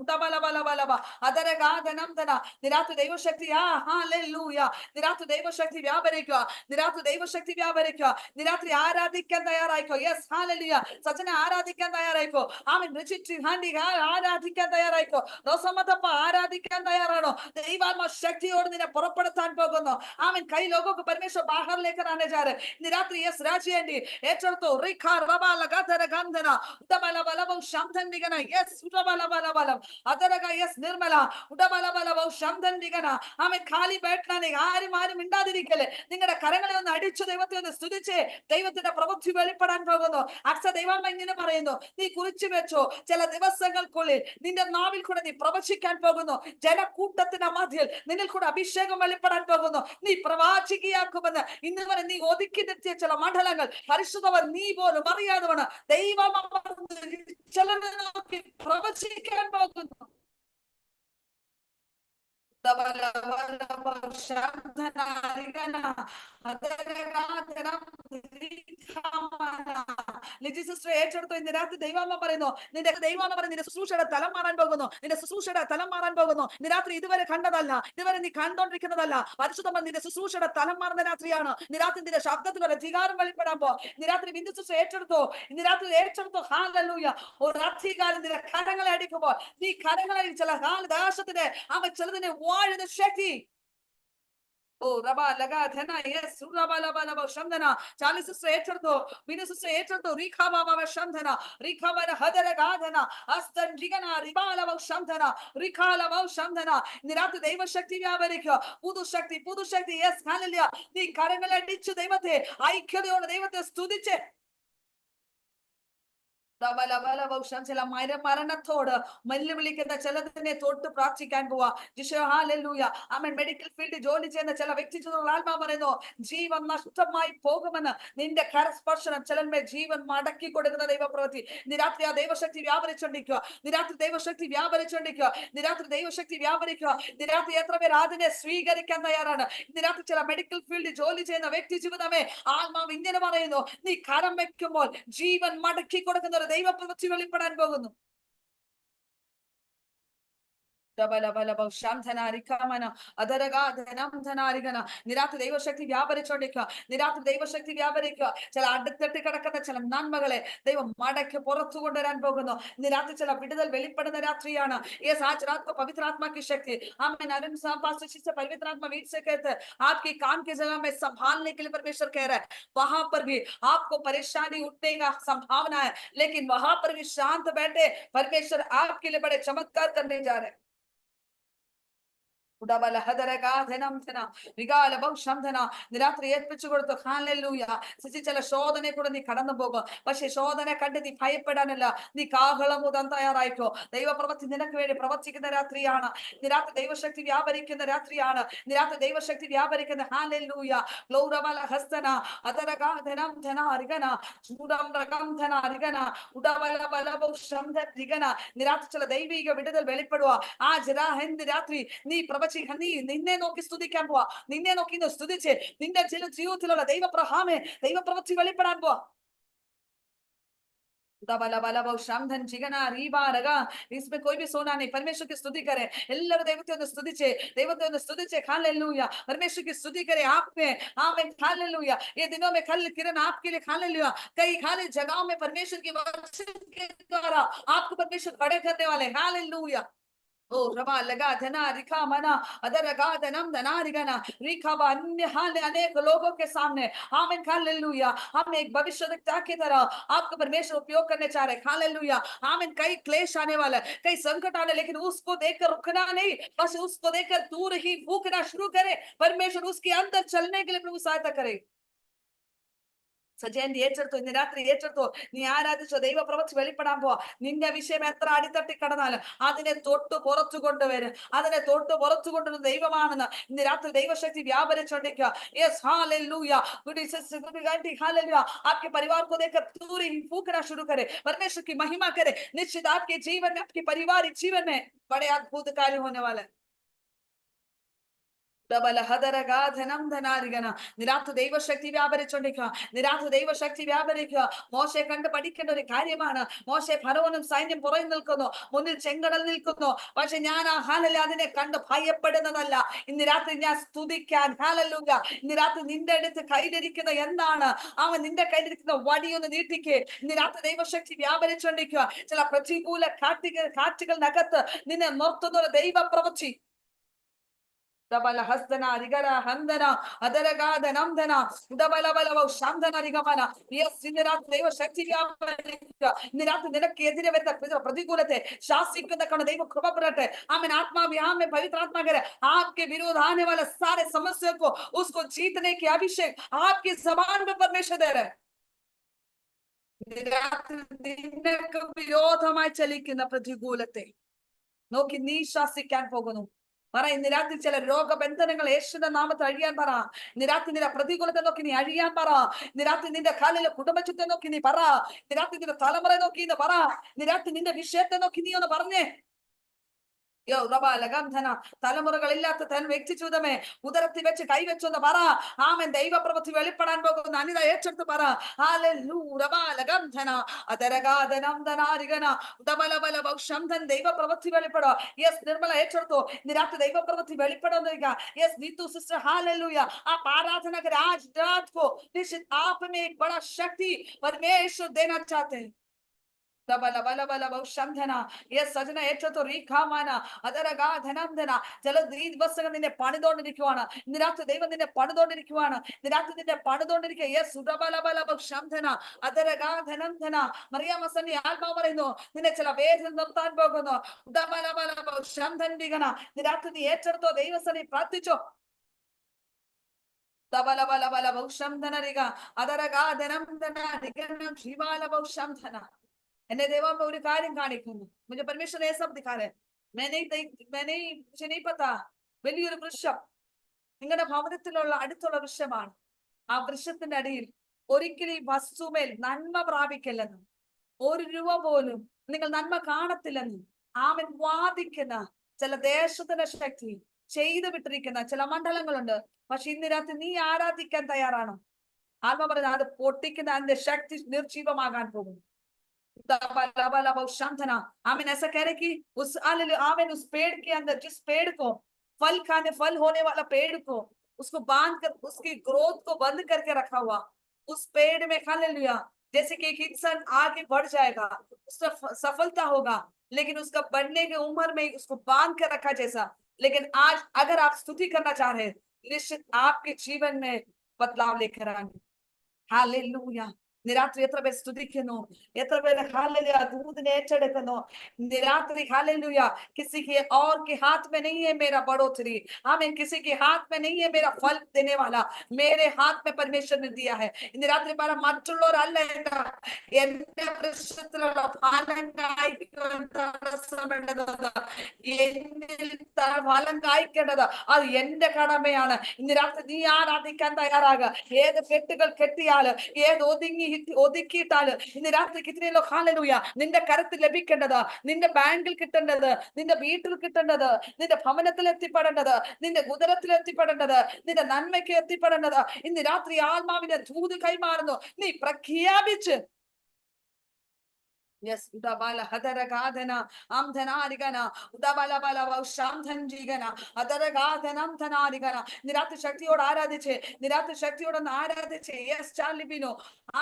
നിരാത്രി ദൈവശക്തി നിരാത്രി ദൈവശക്തി വ്യാപരിക്കുക. നിരാത്രി ദൈവശക്തി വ്യാപരിക്കുക. നിരാത്രി ആരാധിക്കാൻ തയ്യാറായിക്കോ. Yes hallelujah. സജന ആരാധിക്കാൻ തയ്യാറായിക്കോ. ആമേൻ. ആരാധിക്കാൻ തയ്യാറായിക്കോ. റോസമ്മത്തപ്പ ആരാധിക്കാൻ തയ്യാറാണോ? ദൈവാത്മ ശക്തിയോട് നിന്നെ പുറപ്പെടുത്താൻ പോകുന്നു. ആമേൻ. കൈ ലോകോं को परमेश्वर बाहर लेकर आने जा रहे. ഇന്ന് രാത്രി യെസ് രാജേണ്ടി ഏറ്റെടുത്തു. റിഖാർ റബാല ഗദര ഗന്ധന ഉടബല ബലവം ശംധന്തികന യെസ് ഉടബല ബലബലം അതരക യെസ് നിർമ്മല ഉടബല ബലവം ശംധന്തികന. ആമേൻ. ഖാലി ബൈഠാനെ ആരും മിണ്ടാതിരിക്കല്. നിങ്ങളുടെ കരങ്ങളെ ഒന്ന് അടിച്ചു ദൈവത്തെ ഒന്ന് സ്തുതിച്ച് ദൈവത്തിന്റെ പ്രവൃത്തി വെളിപ്പെടാൻ പോകുന്നു. അക്സ ദൈവം ഇങ്ങനെ പറയുന്നു, നീ കുറിച്ചു വെച്ചോ, ചില ദിവസങ്ങൾക്കുള്ളിൽ നിന്റെ നാവിൽ കൂടെ നീ പ്രവചിക്കാൻ പോകുന്നു. ജനക്കൂട്ടത്തിന്റെ മധ്യയിൽ നിന്നിൽ കൂടെ അഭിഷേകം വെളിപ്പെടാൻ പോകുന്നു. നീ പ്രവാചികയാക്കുമെന്ന് ഇന്ന് വരെ നീ ഒതുക്കി നിർത്തിയ ചില മണ്ഡലങ്ങൾ പരിശുദ്ധവൻ നീ പോലും അറിയാതെ ദൈവം ചിലരെ നോക്കി പ്രവചിക്കാൻ പോകുന്നു. ഏറ്റെടുത്തു. ഇന്ന് രാത്രി ദൈവാമ്മ പറയുന്നു, നിന്റെ ദൈവാമ്മ പറയുന്നു, നിന്റെ ശുശ്രൂഷയുടെ തലം മാറാൻ പോകുന്നു. നിന്റെ ശുശ്രൂഷയുടെ തലം മാറാൻ പോകുന്നു. ഇന്ന് രാത്രി ഇതുവരെ കണ്ടതല്ല, ഇതുവരെ നീ കണ്ടോണ്ടിരിക്കുന്നതല്ല. പരിശുദ്ധം നിന്റെ ശുശ്രൂഷയുടെ തലം മാറുന്ന രാത്രിയാണ്. ഇന്ന് രാത്രി നിന്റെ ശബ്ദത്തിൽ ഒരു അധികാരം വെളിപ്പെടാൻ പോ. ഇന്ന് രാത്രി ബിന്ദു ശുശ്രൂഷ ഏറ്റെടുത്തോ. ഇന്ന് രാത്രി ഏറ്റെടുത്തോ. ഹല്ലേലൂയ. ഒരു അധികാരം നിന്റെ കരങ്ങളെ അടിക്കുമ്പോൾ നീ കരങ്ങളെ ചില ദേശത്തിന് അവൻ ചിലതിനെ വാഴുന്ന ശക്തി. ഓ റബ ലഗാ ധന yes റബ ലബ ലബ ശംദന. Chaly sister ഏറ്റെടുത്തോ. Binu sister ഏറ്റെടുത്തോ. റീഖാ ബാബ ശംദന റീഖാ വന ഹദര ഗാധന അസ്തൻ ജിഗന റിബ ലബ ശംദന റീഖാ ലബ ശംദന. ഇന്ന് രാത്രി ദൈവശക്തി വ്യാപരിക്കുക. പുതുശക്തി യെസ് ഹല്ലേലൂയ. നീ കരങ്ങളെ അടിച്ചു ദൈവത്തെ ഐക്യതയോടെ ദൈവത്തെ സ്തുതിച്ച് ചില മരണത്തോട് വെല്ലുവിളിക്കുന്ന ചിലതിനെ തൊട്ട് പ്രാർത്ഥിക്കാൻ പോവാ. ആമേൻ. മെഡിക്കൽ ഫീൽഡിൽ ജോലി ചെയ്യുന്ന ചില വ്യക്തിത്വങ്ങൾ ആത്മാ പറയുന്നു, ജീവൻ നഷ്ടമായി പോകുമെന്ന്. നിന്റെ കരസ്പർശനം ചിലന്മേ ജീവൻ മടക്കി കൊടുക്കുന്ന ദൈവപ്രവൃത്തി. നിരാത്രി ആ ദൈവശക്തി വ്യാപരിച്ചോണ്ടിരിക്കുക. നിരാത്രി ദൈവശക്തി വ്യാപരിച്ചോണ്ടിരിക്കുക. നിരാത്രി ദൈവശക്തി വ്യാപരിക്കുക. നിരാത്രി എത്ര പേർ അതിനെ സ്വീകരിക്കാൻ തയ്യാറാണ്? നിരാത്രി ചില മെഡിക്കൽ ഫീൽഡിൽ ജോലി ചെയ്യുന്ന വ്യക്തി ജീവിതമേ ആത്മാവ് ഇങ്ങനെ പറയുന്നു, നീ കരം വെക്കുമ്പോൾ ജീവൻ മടക്കി കൊടുക്കുന്ന ദൈവപ്രവൃത്തി വെളിപ്പെടാൻ പോകുന്നു. നിരാത്രി ദൈവശക്തി വ്യാപരിച്ചോണ്ടിരിക്കുക. നിരാത്രി ദൈവശക്തി വ്യാപരിക്കുക. ചില അടുത്തിട്ട് കിടക്കുന്ന ചില നന്മകളെ ദൈവം മടക്കി പുറത്തു കൊണ്ടുവരാൻ പോകുന്നു. നിരാത്രി ചില വിടുതൽ വെളിപ്പെടുന്ന രാത്രിയാണ്. आज रात को पवित्र आत्मा की शक्ति आमीन अरुण साहब पास्टर जी से पवित्र आत्मा वीर से कहते हैं, आपकी काम की जगह में संभालने के लिए परमेश्वर कह रहा है, वहां पर भी आपको परेशानी उठने का संभावना है, लेकिन वहां पर भी शांत बैठे परमेश्वर आपके लिए बड़े चमत्कार करने जा रहे हैं. രാത്രി ഏൽപ്പിച്ചു കൊടുത്തു. ഹല്ലേലൂയ. ചില ശോധനയെ കൂടെ നീ കടന്നു പോകും. പക്ഷെ ശോധന കണ്ട് നീ ഭയപ്പെടാനല്ല, നീ കാഹളം മുതൽ തയ്യാറായിക്കോ. ദൈവപ്രവൃത്തി നിനക്ക് വേണ്ടി പ്രവർത്തിക്കുന്ന രാത്രിയാണ്. നിരാത്രി ദൈവശക്തി വ്യാപരിക്കുന്ന രാത്രിയാണ്. നിരാത്രി ദൈവശക്തി വ്യാപരിക്കുന്ന ഹല്ലേലൂയ. ലൗരബല ഹസ്തന അതരഗാധനം ധനാരിഗന ചൂടം രകം ധനാരിഗന ഉടബല ബലബോ ശംധരിഗന. നിരാത്രി ചില ദൈവിക വിടുതൽ വെളിപ്പെടുക. ആ ജരാഹന്ത് രാത്രി നീ നീ നിന്നെ നോക്കി സ്തുതിക്കാൻ പോവാ. നിന്നെ നോക്കി സ്തുതിച്ച് നിന്റെ ജീവിതത്തിലുള്ള ദൈവപ്രവൃത്തി വെളിപ്പെടാൻ പോവാ. इसमें कोई भी सोना नहीं. परमेश्वर की स्तुति करे. എല്ലാവരും ദൈവത്തെ ഒന്ന് സ്തുതിച്ച് हालेलुया. परमेश्वर की स्तुति करे आप में. आमीन. हालेलुया. ये दिनों में कल किरण आपके लिए हालेलुया कई खाली जगहों में परमेश्वर की वचन के द्वारा आपको परमेश्वर खड़े करने वाले. हालेलुया. ओ रबा लगा धना रिखा मना अदरगा धनम धनारिगना रिखा अन्य हाल अनेक लोगों के सामने आमीन. हालेलुया. हम एक भविष्यवक्ता की तरह आपको परमेश्वर उपयोग करने चाह रहे. हालेलुया. आमीन. कई क्लेश आने वाला, कई संकट आने, लेकिन उसको देखकर रुकना नहीं, बस उसको देखकर दूर ही फूकना शुरू करे. परमेश्वर उसके अंदर चलने के लिए प्रभु सहायता करे. സജയന്തി ഏറ്റെടുത്തു. ഇന്ന് രാത്രി ഏറ്റെടുത്തു. നീ ആരാധിച്ചോ ദൈവപ്രവൃത്തി വെളിപ്പെടാൻ പോവാ. നിന്റെ വിഷയം എത്ര അടിത്തട്ടി കടന്നാലും അതിനെ തൊട്ട് പുറത്തു കൊണ്ടുവരും. അതിനെ തൊട്ട് പുറത്തു കൊണ്ടുവരുന്ന ദൈവമാണെന്ന് ഇന്ന് രാത്രി ദൈവശക്തി വ്യാപരിച്ചോണ്ടിരിക്കുക. Yes hallelujah. हालेलुया. आपके परिवार को देखकर दूर ही फूकना शुरू करे. परमेश्वर की महिमा करे. निश्चित आपके जीवन में, आपके पारिवारिक जीवन में बड़े अद्भुत कार्य होने वाले हैं. നിരാത്രി ദൈവശക്തി വ്യാപരിച്ചോണ്ടിരിക്കുക. നിരാത്രി ദൈവശക്തി വ്യാപരിക്കുക. മോശയെ കണ്ട് പഠിക്കേണ്ട ഒരു കാര്യമാണ്. മോശെ ഫറവോനും സൈന്യം പുറകിൽ നിൽക്കുന്നു, മുന്നിൽ ചെങ്കടൽ നിൽക്കുന്നു. പക്ഷെ ഞാൻ ആ ഹാലല്ല അതിനെ കണ്ട് ഭയപ്പെടുന്നതല്ല. ഇന്ന് രാത്രി ഞാൻ സ്തുതിക്കാൻ ഹാലല്ലൂയ. ഇന്ന് രാത്രി നിന്റെ അടുത്ത് കയ്യിലിരിക്കുന്ന എന്താണ്? അവൻ നിന്റെ കയ്യിലിരിക്കുന്ന വടിയൊന്ന് നീട്ടിക്ക്. ഇന്ന് രാത്രി ദൈവശക്തി വ്യാപരിച്ചോണ്ടിരിക്കുക. ചില പ്രതികൂല കാറ്റുകളിനകത്ത് നിന്നെ നിർത്തുന്ന ഒരു ദൈവപ്രവൃത്തി Dabala hasdana rigara handana adaraga danamdana dabala bala shamdana rigamana. Yes, നിരാത്ത് ദൈവ ശക്തി വ്യാപരിക്കുക. നിരാത്ത് നിനക്കെതിരെ വരുന്ന പ്രതികൂലത്തെ ശാസിക്കുന്ന കണ ദൈവ കൃപ പെടട്ടെ. आमेन आत्मा विहार में पवित्र आत्मा करे आपके विरोध आने वाला सारे समस्या को उसको जीतने की अभिषेक आपकी जबान में परमेश्वर दे रहे. നിനക്ക് വിരോധമായി ചലിക്കുന്ന പ്രതികൂലത്തെ നോക്കി നീ ശാസിക്കാൻ പോകുന്നു. പറ ഇന്ന് രാത്രി ചില രോഗബന്ധനങ്ങൾ യേശുവിന്റെ നാമത്തിൽ അഴിയാൻ പറ. ഇന്ന് രാത്രി നിന്റെ പ്രതികൂലത്തെ നോക്കി നീ അഴിയാൻ പറ. ഇന്ന് രാത്രി നിന്റെ കാലിലെ കുടുംബത്തെ നോക്കി നീ പറ. ഇന്ന് രാത്രി നിന്റെ തലമുറ നോക്കി എന്ന് പറ. ഇന്ന് രാത്രി നിന്റെ വിഷയത്തെ നോക്കി നീ ഒന്ന് പറഞ്ഞേ. തലമുറകളില്ലാത്ത തൻ വ്യക്തി ജീവിതമേ ഉദരത്തിൽ വെച്ച് കൈവച്ചൊന്ന് പറ. ആമൻ ദൈവപ്രവൃത്തി വെളിപ്പെടാൻ പോകുന്ന അനിത ഏറ്റെടുത്ത് പറ. ദൈവപ്രവൃത്തി വെളിപ്പെടോ. യെസ് നിർമ്മല ഏറ്റെടുത്തോ. നിരാത്ത് ദൈവപ്രവൃത്തി വെളിപ്പെടോന്നിരിക്കുക. Yes Neethu sister hallelujah. आप आराधना करें आज रात को निश्चित आप में एक बड़ा शक्ति परमेश्वर देना चाहते हैं. സജന ഏറ്റവും റീഖാമാന അതരകാ ധനംധന ചില ഈ ദിവസങ്ങൾ നിന്നെ പണിതോണ്ടിരിക്കുവാണ്. ഇന്ന് രാത്രി ദൈവം നിന്നെ പണിതോണ്ടിരിക്കുവാണ്. ഇന്ന് രാത്രി നിന്നെ പണിതോണ്ടിരിക്കുക. യെസ് ഉടബലബലബന്ധന അതരകാ ധനംധന മറിയാമസന്നി ആത്മാവ് പറയുന്നു നിന്നെ ചില വേദന നിർത്താൻ പോകുന്നു. ഉടബലബലബന്ധന ഇന്ന് രാത്രി നീ ഏറ്റെടുത്തോ. ദൈവസന്നി പ്രാർത്ഥിച്ചോ. തബലബലബലബന്ധന അതരകാ ധനംധന ജീവാലബന്ധന എന്നെ ദൈവം ഒരു കാര്യം കാണിക്കുന്നു. मुझे परमेश्वर ये सब दिखा रहे. मुझे नहीं पता. വലിയൊരു വൃക്ഷം നിങ്ങളുടെ ഭവനത്തിലുള്ള അടുത്തുള്ള വൃക്ഷമാണ്. ആ വൃക്ഷത്തിന്റെ അടിയിൽ ഒരിക്കലും ഈ വസ്തുമേൽ നന്മ പ്രാപിക്കില്ലെന്നും ഒരു രൂപ പോലും നിങ്ങൾ നന്മ കാണത്തില്ലെന്നും ആമൻ വാദിക്കുന്ന ചില ദേശത്തിന്റെ ശക്തി ചെയ്തു വിട്ടിരിക്കുന്ന ചില മണ്ഡലങ്ങളുണ്ട്. പക്ഷെ ഇന്ന് രാത്രി നീ ആരാധിക്കാൻ തയ്യാറാണോ? ആത്മ പറഞ്ഞ അത് പൊട്ടിക്കുന്ന അതിന്റെ ശക്തി നിർജീവമാകാൻ പോകുന്നു. आमीन ऐसा कह रहे कि उस आमीन उस पेड़ के अंदर जिस पेड़ को फल होने वाला पेड़ को उसको बांध कर उसकी ग्रोथ को बंद करके रखा हुआ उस पेड़ में हालेलुया. जैसे कि एक इंसान आगे बढ़ जाएगा उसका सफलता होगा लेकिन उसका बढ़ने की उम्र में उसको बांध कर रखा जैसा. लेकिन आज अगर आप स्तुति करना चाह रहे हैं निश्चित आपके जीवन में बदलाव लेकर आएंगे. हालेलुया. നിരാത്രി എത്ര പേർ സ്തുതിക്കുന്നു, എത്ര പേര് हालेलुया दूधने ഏറ്റെടുക്കുന്നു. निरात्रि हालेलुया किसी के और के हाथ में नहीं है मेरा बढ़ोतरी. आमीन. किसी के हाथ में नहीं है मेरा फल देने वाला, मेरे हाथ में परमेश्वर ने दिया है. निरात्रि പറ മറ്റുള്ളവരല്ല എന്റെ വൃക്ഷത്തിലുള്ള ഫലം കായ്ക്കാൻ തടസ്സമിടുന്നത്, എന്നിൽ ഫലം കായ്ക്കേണ്ടത് അത് എന്റെ കടമയാണ്. ഇന്ന് രാത്രി നീ ആരാധിക്കാൻ തയ്യാറാകുക. ഏത് കെട്ടുകൾ കെട്ടിയാല് ഏത് ഒതുക്കിയിട്ടാല് ഇന്ന് രാത്രി കിട്ടുന്ന ലോക ഹല്ലേലൂയ നിന്റെ കരത്തിൽ ലഭിക്കേണ്ടത്, നിന്റെ ബാങ്കിൽ കിട്ടേണ്ടത്, നിന്റെ വീട്ടിൽ കിട്ടേണ്ടത്, നിന്റെ ഭവനത്തിൽ എത്തിപ്പെടേണ്ടത്, നിന്റെ ഉദരത്തിൽ എത്തിപ്പെടേണ്ടത്, നിന്റെ നന്മയ്ക്ക് എത്തിപ്പെടേണ്ടത് ഇന്ന് രാത്രി ആത്മാവിന്റെ ദൂത് കൈമാറുന്നു. നീ പ്രഖ്യാപിച്ച് Yes, udabala hadaragadana amdhanarigana udabala bala shamdhanjigana hadaragadana amdhanarigana നിരാത്രി ശക്തിയോട് ആരാധിച്ച് നിരാത്രി ശക്തിയോട് ആരാധിച്ച്. യെസ് ചാർലിബിനോ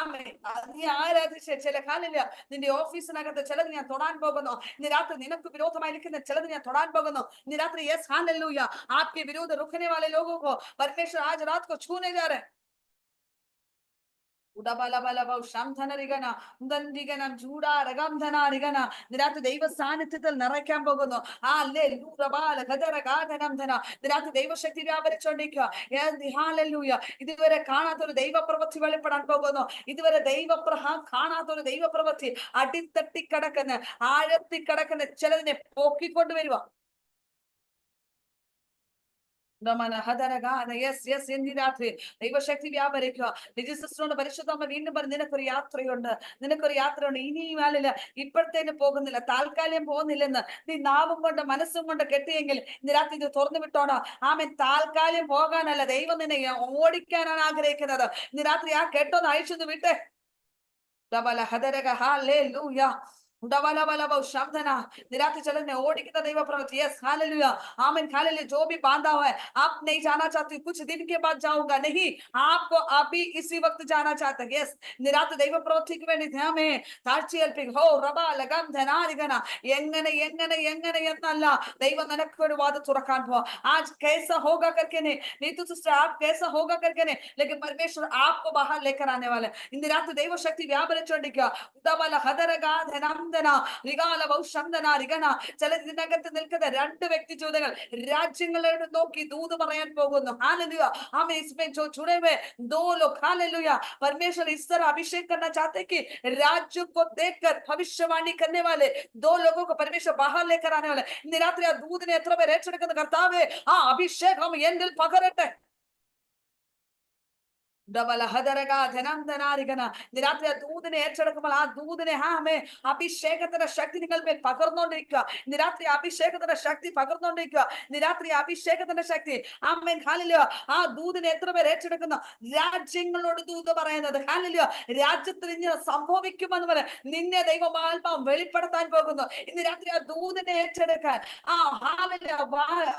ആമേൻ. നീ ആരാധിച്ച് ചില കാലില്ല നിന്റെ ഓഫീസിനകത്ത് ചിലത് ഞാൻ തൊടാൻ പോകുന്നു. നിരാത്രി നിനക്ക് വിരോധമായി നിൽക്കുന്ന ചിലത് ഞാൻ തൊടാൻ പോകുന്നു. നിരാത്രി യെസ് हालेलुया आपके विरोध रुकने वाले लोगों को परमेश्वर आज रात को छूने जा रहे हैं. നിരാത്രി ദൈവ സാന്നിധ്യത്തിൽ നിറയ്ക്കാൻ പോകുന്നു. നിരാത്രി ദൈവശക്തി വ്യാപരിച്ചോണ്ടിരിക്കുക. ഇതുവരെ കാണാത്തൊരു ദൈവപ്രവൃത്തി വെളിപ്പെടാൻ പോകുന്നു. ഇതുവരെ കാണാത്തൊരു ദൈവപ്രവൃത്തി അടിത്തട്ടി കിടക്കുന്ന ആഴത്തി കിടക്കുന്ന ചിലതിനെ പോക്കിക്കൊണ്ടുവരുക. ദൈവശക്തി വ്യാപരിക്കുക. നിജ സിസ്റ്ററോട് പരിശുദ്ധമ്മ വീണ്ടും പറഞ്ഞു നിനക്കൊരു യാത്രയുണ്ട്, നിനക്കൊരു യാത്രയുണ്ട്. ഇനിയും ആളില്ല, ഇപ്പോഴത്തേന് പോകുന്നില്ല, താൽക്കാലികം പോകുന്നില്ലെന്ന് നീ നാവും കൊണ്ട് മനസ്സും കൊണ്ട് കെട്ടിയെങ്കിൽ ഇന്ന് രാത്രി ഇത് തുറന്നു വിട്ടോണോ. ആമേൻ. താൽക്കാലികം പോകാനല്ല, ദൈവം നിന്നെ ഓടിക്കാനാണ് ആഗ്രഹിക്കുന്നത്. ഇന്ന് രാത്രി ആ കെട്ടൊന്ന് അയച്ചൊന്ന് വിട്ടേ. ഹല്ലേലൂയ निराते चलने ओडिकता दैव प्रवृत्ति यस हालेलुया आमीन हालेलुया जो भी बांधा हुआ है आप नहीं जाना चाहते कुछ दिन के बाद जाऊंगा नहीं आपको अभी इसी वक्त जाना चाहते हैं यस निराते दैव प्रवृत्ति के വേണ്ടി ധ്യാമേ താഴ്ച ഏൽപ്പിക്കും ഹോ റബ ലഗം ധനാരികന എങ്ങനെ എന്നല്ല ദൈവം നിനക്ക് ഒരു വാതിൽ തുറക്കാൻ പോ आज कैसा होगा करके नहीं तो सिस्टर आप कैसा होगा करके नहीं लेकिन परमेश्वर आपको बाहर लेकर आने वाला है इन रात ദൈവ ശക്തി വ്യാപരിച്ചുകൊണ്ടിരിക്കുക ഉദബല ഹദരഗ ധനംദന റിഗാല വൗഷംദന റിഗന ചില ഇതിനകത്ത് നിൽക്കുന്ന രണ്ട് വ്യക്തി ചോദ്യങ്ങൾ രാജ്യങ്ങളോട് നോക്കി ദൂത് പറയാൻ പോകുന്നു हालेलुया हम इसमें जो जुड़े हुए दो लोग हालेलुया परमेश्वर इस तरह अभिषेक करना चाहते कि राज्य को देखकर भविष्यवाणी करने वाले दो लोगों को परमेश्वर बाहर लेकर आने वाले इन रात्रि आ दूध ने എത്ര പേർ ഏറ്റെടുക്കുന്ന കർത്താവേ ആ അഭിഷേകം എന്നിൽ പകരട്ടെ डबल हदरगा ധനാന്തനാരികന രാത്രി ദൂതനെ ഏറ്റെടുക്കുമ്പോൾ ആ ദൂതനെ അഭിഷേകത്തിന്റെ ശക്തി നിങ്ങൾ മേൽ പകർന്നുകൊണ്ടിരിക്കുക രാത്രി അഭിഷേകത്തിന്റെ ശക്തി പകർന്നുകൊണ്ടിരിക്കുക രാത്രി അഭിഷേകത്തിന്റെ ശക്തി ആമേൻ ഹല്ലേലൂയ ആ ദൂതനെ എത്ര പേർ ഏറ്റെടുക്കുന്നു രാജ്യങ്ങളോട് ദൂത് പറയുന്നത് ഹല്ലേലൂയ രാജ്യത്തിൽ ഇങ്ങനെ സംഭവിക്കുമെന്ന് പറയാം നിന്നെ ദൈവമാത്മാവ് വെളിപ്പെടുത്താൻ പോകുന്നു ഇന്ന് രാത്രി ആ ദൂതനെ ഏറ്റെടുക്കാൻ ആ ഹല്ലേലൂയ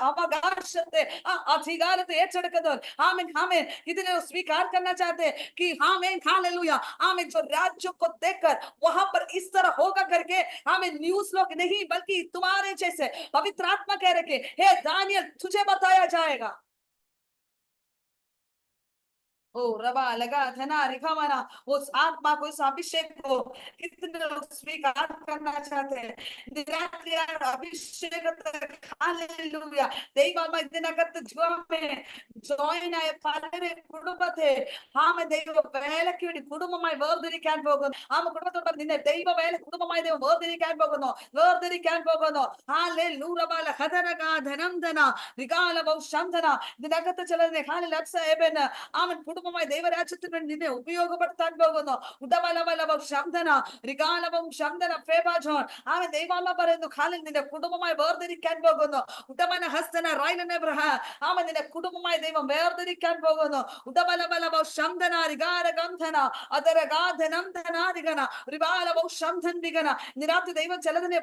അവകാശത്തെ ആ അധികാരത്തെ ഏറ്റെടുക്കുന്നവർ ആമേൻ ആമേൻ ഇതിനെ സ്വീകാർ करना चाहते हैं कि आमीन हालेलुया आमीन जो राज्यों को देखकर वहां पर इस तरह होगा करके आमीन न्यूज़ लोग नहीं बल्कि तुम्हारे जैसे पवित्र आत्मा कह रहे कि हे दानियल तुझे बताया जाएगा ओ रबा लगा धना रिखावाना उस आत्मा को इस अभिषेक को कितने लोग स्वीकार करना चाहते हैं निरात्रि अभिषेक हालेलुया ദൈവമേ ഇതിനകത്ത് ജോയിൻ ആയ പലരെ കുടുംബത്തെ ദൈവ വേലയ്ക്ക് വേണ്ടി കുടുംബമായി വേർതിരിക്കാൻ പോകുന്നു കുടുംബത്തോട് നിന്നെ ദൈവ വേല കുടുംബമായി ദൈവം വേർതിരിക്കാൻ പോകുന്നു ഇതിനകത്ത് ചിലതിനെ കുടുംബമായി ദൈവരാജ്യത്തിന് വേണ്ടി നിന്നെ ഉപയോഗപ്പെടുത്താൻ പോകുന്നു ദൈവം പറയുന്നു ഖാലിൽ നിന്റെ കുടുംബമായി വേർതിരിക്കാൻ പോകുന്നു നിന്റെ കുടുംബമായി ദൈവം വേർതിരിക്കാൻ പോകുന്നു നിരാത്രി ദൈവം ചിലതിനെ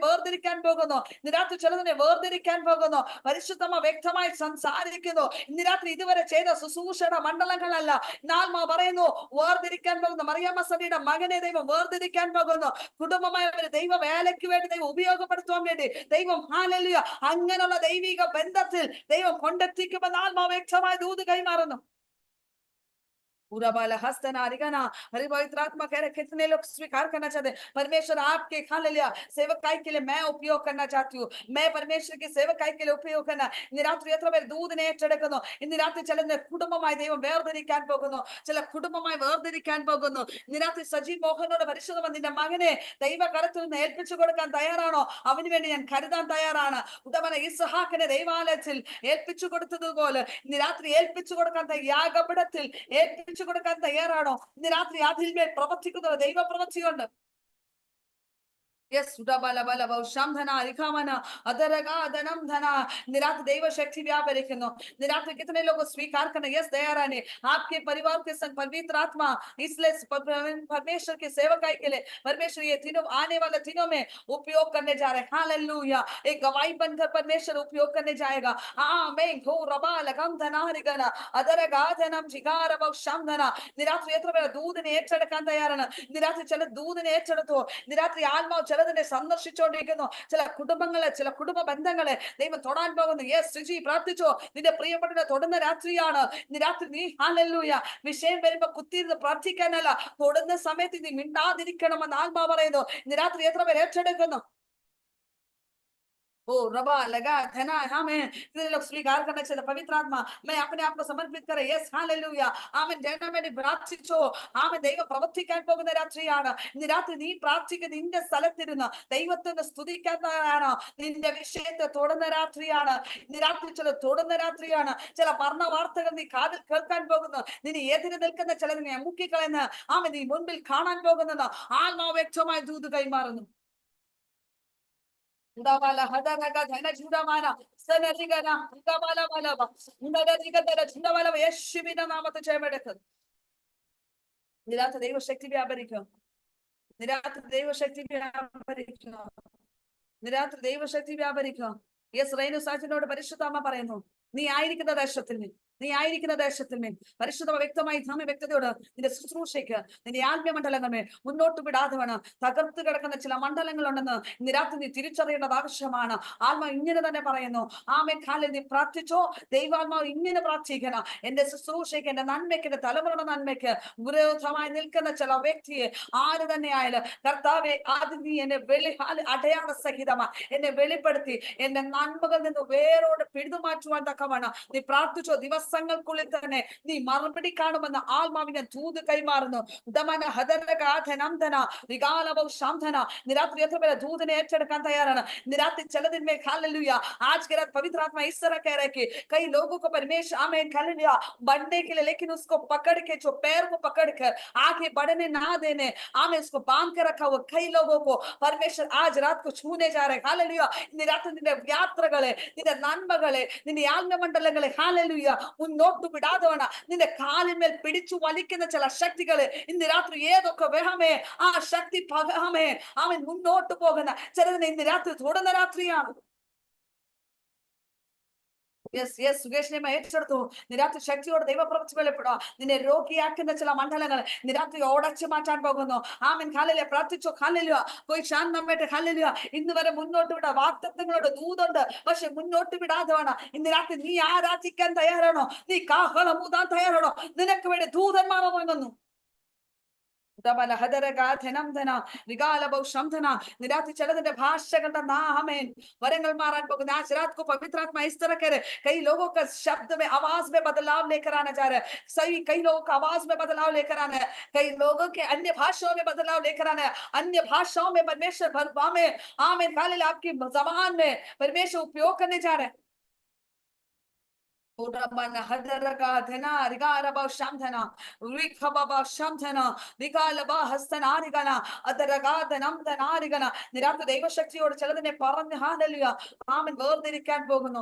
വേർതിരിക്കാൻ പോകുന്നു പരിശുദ്ധമ വ്യക്തമായി സംസാരിക്കുന്നു നിരാത്രി ഇതുവരെ ചെയ്ത ശുശ്രൂഷയുടെ മണ്ഡലങ്ങളല്ല നാൽമ പറയുന്നു വേർതിരിക്കാൻ പോകുന്നു മറിയാമ്മ സഭയുടെ മകനെ ദൈവം വേർതിരിക്കാൻ പോകുന്നു കുടുംബമായ ഒരു ദൈവ വേലയ്ക്ക് വേണ്ടി ദൈവം ഉപയോഗപ്പെടുത്താൻ വേണ്ടി ദൈവം ഹല്ലേലൂയ അങ്ങനെയുള്ള ദൈവിക ബന്ധത്തിൽ ദൈവം കൊണ്ടെത്തിക്കുമെന്ന് ആത്മാവ് വ്യക്തമായി ദൂത് കൈമാറുന്നു पवित्र आत्मा कह रहे कितने लोग स्वीकार करना चाहते हैं परमेश्वर आपके हालेलुया सेवकाई के लिए मैं उपयोग करना चाहती हूँ मैं परमेश्वर की सेवकाई के लिए उपयोग करना നിരാത്രി എത്ര പേർ ദൂതനെ ഏറ്റെടുക്കുന്നു ഇന്ന് രാത്രി ചില കുടുംബമായി ദൈവം വേർതിരിക്കാൻ പോകുന്നു ചില കുടുംബമായി വേർതിരിക്കാൻ പോകുന്നു നിരാത്രി സജീവ് മോഹനോട് പരിശുദ്ധം നിന്റെ മകനെ ദൈവ കരത്തിൽ നിന്ന് ഏൽപ്പിച്ചു കൊടുക്കാൻ തയ്യാറാണോ അവന് വേണ്ടി ഞാൻ കരുതാൻ തയ്യാറാണ് ഉദമന ഇസ്ഹാക്കിനെ ദൈവാലയത്തിൽ ഏൽപ്പിച്ചു കൊടുത്തതുപോലെ ഇന്ന് രാത്രി ഏൽപ്പിച്ചു കൊടുക്കാൻ യാഗപീഠത്തിൽ ഏൽപ്പിച്ചു കൊടുക്കാൻ തയ്യാറാണോ ഇന്ന് രാത്രി അതിൽ പ്രവർത്തിക്കുന്ന ദൈവ പ്രവൃത്തിയുണ്ട് दൈവ ശക്തി വ്യാപരിക്കുന്നു निरात कितने लोग स्वीकार करना यस तैयार है आपके परिवार के संग पवित्र आत्मा इसलिए परमेश्वर की सेवकाई के लिए परमेश्वर ये दिनों आने वाले दिनों में उपयोग करने जा रहे हैं हालेलुया एक गवाही बनकर परमेश्वर उपयोग करने जाएगा आमीन हो रबा लगम धनारिगना अदरगाधनम जिगारव शमधना निरात എത്ര പേർ ദൂതനെ ഏറ്റെടുക്കാൻ തയ്യാറാണ് നിരാത്രി ചില ദൂതനെ ഏറ്റെടുത്തു നിരാത്രി ആത്മാവ് ചിലതിനെ സന്ദർശിച്ചുകൊണ്ടിരിക്കുന്നു ചില കുടുംബങ്ങളെ ചില കുടുംബ ബന്ധങ്ങളെ ദൈവം തൊടാൻ പോകുന്നു യെസ് സുജി പ്രാർത്ഥിച്ചോ നിന്റെ പ്രിയപ്പെട്ടവരെ തൊടുന്ന രാത്രിയാണ് ഇന്ന് രാത്രി നീ ഹല്ലേലൂയ വിഷയം വരുമ്പോ കുത്തിയിരുന്ന് പ്രാർത്ഥിക്കാനല്ല തൊടുന്ന സമയത്ത് നീ മിണ്ടാതിരിക്കണമെന്ന് ആത്മാവ് പറയുന്നു ഇന്ന് രാത്രി എത്ര പേർ ഏറ്റെടുക്കുന്നു ओ रबा लगा धना हमें कितने लोग स्वीकार करना चाहिए पवित्र आत्मा मैं अपने आप को समर्पित करे यस हालेलुया ആമേൻ ജനമേനി പ്രാർത്ഥിച്ചോ ആമേൻ ദൈവ പ്രവർത്തിക്കാൻ പോകുന്ന രാത്രിയാണ് ഇന്ന് രാത്രി നീ പ്രാർത്ഥിക്കുന്ന നിന്റെ സ്ഥലത്തിരുന്ന് ദൈവത്തെ സ്തുതിക്കാനാണ് നിന്റെ വിഷയത്തെ തൊടുന്ന രാത്രിയാണ് ഇന്ന് രാത്രി ചില തൊടുന്ന രാത്രിയാണ് ചില മരണ വാർത്തകൾ നീ കാതിൽ കേൾക്കാൻ പോകുന്നു നിന്നെ എതിരെ നിൽക്കുന്ന ചിലതിനെ അമുക്കിക്കളയുന്ന ആമേൻ നീ മുൻപിൽ കാണാൻ പോകുന്നത് ആത്മാവ് വ്യക്തമായി ദൂത് കൈമാറുന്നു യേശുവിന്റെ നാമത്തിൽ ജയമെടുക്കുന്നു ദൈവശക്തി വ്യാപരിക്കും നിരാത്രി ദൈവശക്തി വ്യാപരിക്കുക. നിരാത്രി ദൈവശക്തി വ്യാപരിക്കുക. യെസ്, റേനു സാച്ചിനോട് പരിശുദ്ധാമ്മ പറയുന്നു, നീ ആയിരിക്കുന്ന ദേശത്തിൽ പരിശുദ്ധ വ്യക്തമായി ധാമ്യ വ്യക്തതയോട് നിന്റെ ശുശ്രൂഷയ്ക്ക്, നിന്റെ ആത്മീയ മണ്ഡലങ്ങളെ മുന്നോട്ട് വിടാതെ വേണം. തകർത്ത് കിടക്കുന്ന ചില മണ്ഡലങ്ങളുണ്ടെന്ന് ഇന്ന് രാത്രി നീ തിരിച്ചറിയേണ്ടത് ആവശ്യമാണ്. ആത്മാവ് ഇങ്ങനെ തന്നെ പറയുന്നു, ആമേൻ കാലിൽ നീ പ്രാർത്ഥിച്ചോ, ദൈവാത്മാവ് ഇങ്ങനെ പ്രാർത്ഥിക്കണം. എന്റെ ശുശ്രൂഷയ്ക്ക്, എന്റെ നന്മയ്ക്ക്, എന്റെ തലമുറയുടെ നന്മയ്ക്ക് വിരോധമായി നിൽക്കുന്ന ചില വ്യക്തിയെ ആര് തന്നെ ആയാലും കർത്താവെ, ആദ്യം നീ എന്നെ അടയാള സഹിതമായി എന്നെ വെളിപ്പെടുത്തി എന്റെ നന്മകളിൽ നിന്ന് വേരോട് പിഴുതുമാറ്റുവാൻ തക്കമാണ് നീ പ്രാർത്ഥിച്ചോ. ദിവസങ്ങൾക്കുള്ളിൽ തന്നെ നീ മറുപടി കാണുമെന്ന് ആത്മാവിനെ ദൂത് കൈമാറുന്നു. രാത്രി എത്ര പേരെ ദൂതിനെ ഏറ്റെടുക്കാൻ തയ്യാറാണ്? രാത്രി ചിലതിന്മേൽ हालेलुया आज के रात पवित्र आत्मा इस तरह कह रहा है कि कई लोगों को परमेश्वर आमीन हालेलुया बढ़ने के लिए, लेकिन उसको पकड़ के, जो पैर को पकड़ कर आगे बढ़ने ना देने, आमीन उसको बांध के रखा हुआ कई लोगों को परमेश्वर आज रात को छूने जा रहे हैं. हालेलुया ഇന്ന് രാത്രി നിന്റെ യാത്രകളെ, നിന്റെ നന്മകളെ, നിന്റെ ആത്മമണ്ഡലങ്ങളെ ഹാലേലൂയ മുന്നോട്ട് വിടാതെ വേണം. നിന്റെ കാലിന്മേൽ പിടിച്ചു വലിക്കുന്ന ചില ശക്തികളെ ഇന്ന് രാത്രി ഏതൊക്കെ വേഹമേ ആ ശക്തി പകമേ അവൻ മുന്നോട്ട് പോകുന്ന ചിലതിനെ ഇന്ന് രാത്രി തൊടുന്ന രാത്രിയാണ്. യെസ് സുകേഷിനെ ഏറ്റെടുത്തു. നിരാത്രി ശക്തിയോട് ദൈവപ്രവൃത്തി വെളിപ്പെടുക. നിന്നെ രോഗിയാക്കുന്ന ചില മണ്ഡലങ്ങൾ നിരാത്രി ഓടച്ചു മാറ്റാൻ പോകുന്നു. Amen hallelujah പ്രാർത്ഥിച്ചോ. ഹല്ലേലൂയ പോയി ശാന്തമായിട്ട് ഹല്ലേലൂയ ഇന്ന് വരെ മുന്നോട്ട് വിടാ. വാഗ്ദത്തങ്ങളുടെ ദൂതുണ്ട്, പക്ഷെ മുന്നോട്ട് വിടാതെ വേണം. ഇന്ന് രാത്രി നീ ആരാധിക്കാൻ തയ്യാറാണോ? നീ കാഹളം ഊതാൻ തയ്യാറാണോ? നിനക്ക് വേണ്ടി ദൂതന്മാർ വന്നു. നിരാത്രി ചിലതിന്റെ ഭാഷകളുടെ നാമേൻ വരങ്ങൾ മാറാൻ പോകുന്ന आज रात को पवित्र आत्मा इस तरह करे, कई लोगों का शब्द में, आवाज में बदलाव लेकर आना जा रहा है. सही कई लोगों का आवाज में बदलाव लेकर आना है. कई लोगों के अन्य भाषाओं में बदलाव लेकर आना है. अन्य भाषाओं में परमेश्वर में आमीन हालेलुया आपकी जबान में परमेश्वर उपयोग करने जा रहे हैं. ദൈവശക്തിയോട് ചിലതിനെ പറഞ്ഞ് ഹാലലുയ ആമൻ വേർതിരിക്കാൻ പോകുന്നു.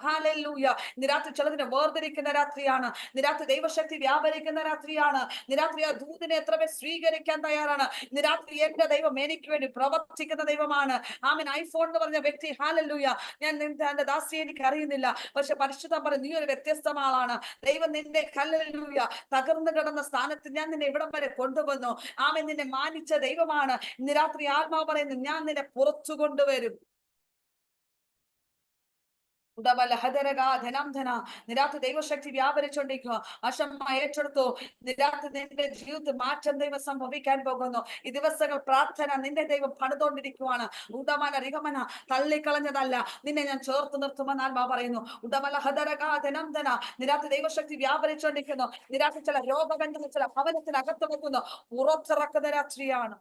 ഹാലലുയ നിരാത്രി ചിലതിനെ വേർതിരിക്കുന്ന രാത്രിയാണ്. നിരാത്രി ദൈവശക്തി വ്യാപരിക്കുന്ന രാത്രിയാണ്. നിരാത്രി ആ ദൂതിനെ എത്ര പേർ സ്വീകരിക്കാൻ തയ്യാറാണ്? നിരാത്രി എന്റെ ദൈവം എനിക്ക് വേണ്ടി പ്രവർത്തിക്കുന്ന ദൈവമാണ്. ആമൻ ഐഫോൺ എന്ന് പറഞ്ഞ വ്യക്തി ഹാലലുയ ഞാൻ എന്റെ ദാസി എനിക്ക് അറിയുന്നില്ല, പക്ഷെ പരിശുദ്ധം പറഞ്ഞു നീ ഒരു വ്യത്യസ്ത ആളാണ്. ദൈവം നിന്നെ ഹല്ലേലൂയ തകർന്നു കിടന്ന സ്ഥാനത്ത് ഞാൻ നിന്നെ ഇവിടം വരെ കൊണ്ടുവന്നു. ആമേൻ നിന്നെ മാനിച്ച ദൈവമാണ്. ഇന്ന് രാത്രി ആത്മാവ് പറയുന്നു ഞാൻ നിന്നെ പുറത്തു കൊണ്ടുവരും. നിരാത്രി ദൈവശക്തി വ്യാപരിച്ചുകൊണ്ടിരിക്കുക. അശമ്മ ഏറ്റെടുത്തു. നിരാത്രി നിന്റെ ജീവിതത്തിൽ മാറ്റം ദൈവം സംഭവിക്കാൻ പോകുന്നു. ഈ ദിവസങ്ങൾ പ്രാർത്ഥന നിന്റെ ദൈവം പണിതുകൊണ്ടിരിക്കുവാണ്. ഉടമന റിഗമന തള്ളിക്കളഞ്ഞതല്ല, നിന്നെ ഞാൻ ചേർത്ത് നിർത്തുമെന്ന് ആത്മാവ് പറയുന്നു. ഉടമല ഹദരകാധനംധന നിരാത്രി ദൈവശക്തി വ്യാപരിച്ചുകൊണ്ടിരിക്കുന്നു. നിരാത്രി ചില രോഗബന്ധങ്ങൾ ചില ഭവനത്തിനകത്ത് വെക്കുന്നു. പുറത്തിറക്കുന്ന രാത്രിയാണ്.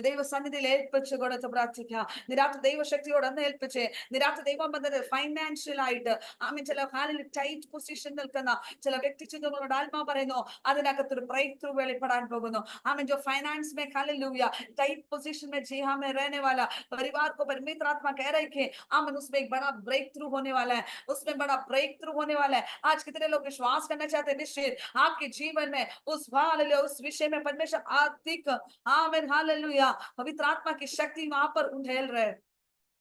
ദൈവസന്നിധിയിൽ ഏൽപ്പിച്ചു കൊടുത്ത് പ്രാർത്ഥിക്കുക. നിരാത്രി ദൈവശക്തിയോട് ഒന്ന് ഏൽപ്പിച്ച് നിരാത്രി ദൈവം വന്നത് ഫൈനാൻഷ്യൽ ആയിട്ട് ആമീൻ ചില കാലിൽ ടൈറ്റ് പൊസിഷൻ നിൽക്കുന്ന ചില വ്യക്തിത്വങ്ങളോട് ആത്മാ പറയുന്നു അതിനകത്തൊരു ബ്രേക്ക് ത്രൂ വെളിപ്പെടാൻ പോകുന്നു. ആമീൻ जो फाइनेंस में हालेलुया टाइट पोजीशन में जी हाँ में रहने वाला परिवार को परमेश्वर आत्मा कह रहे कि आमन उसमें एक बड़ा ब्रेक थ्रू होने वाला है, उसमें बड़ा ब्रेक थ्रू होने वाला है. आज कितने लोग विश्वास करना चाहते हैं निश्चित आपके जीवन में उस विषय में परमेश्वर आर्थिक आमीन हालेलुया पवित्र आत्मा की शक्ति वहां पर उंडेल रहे.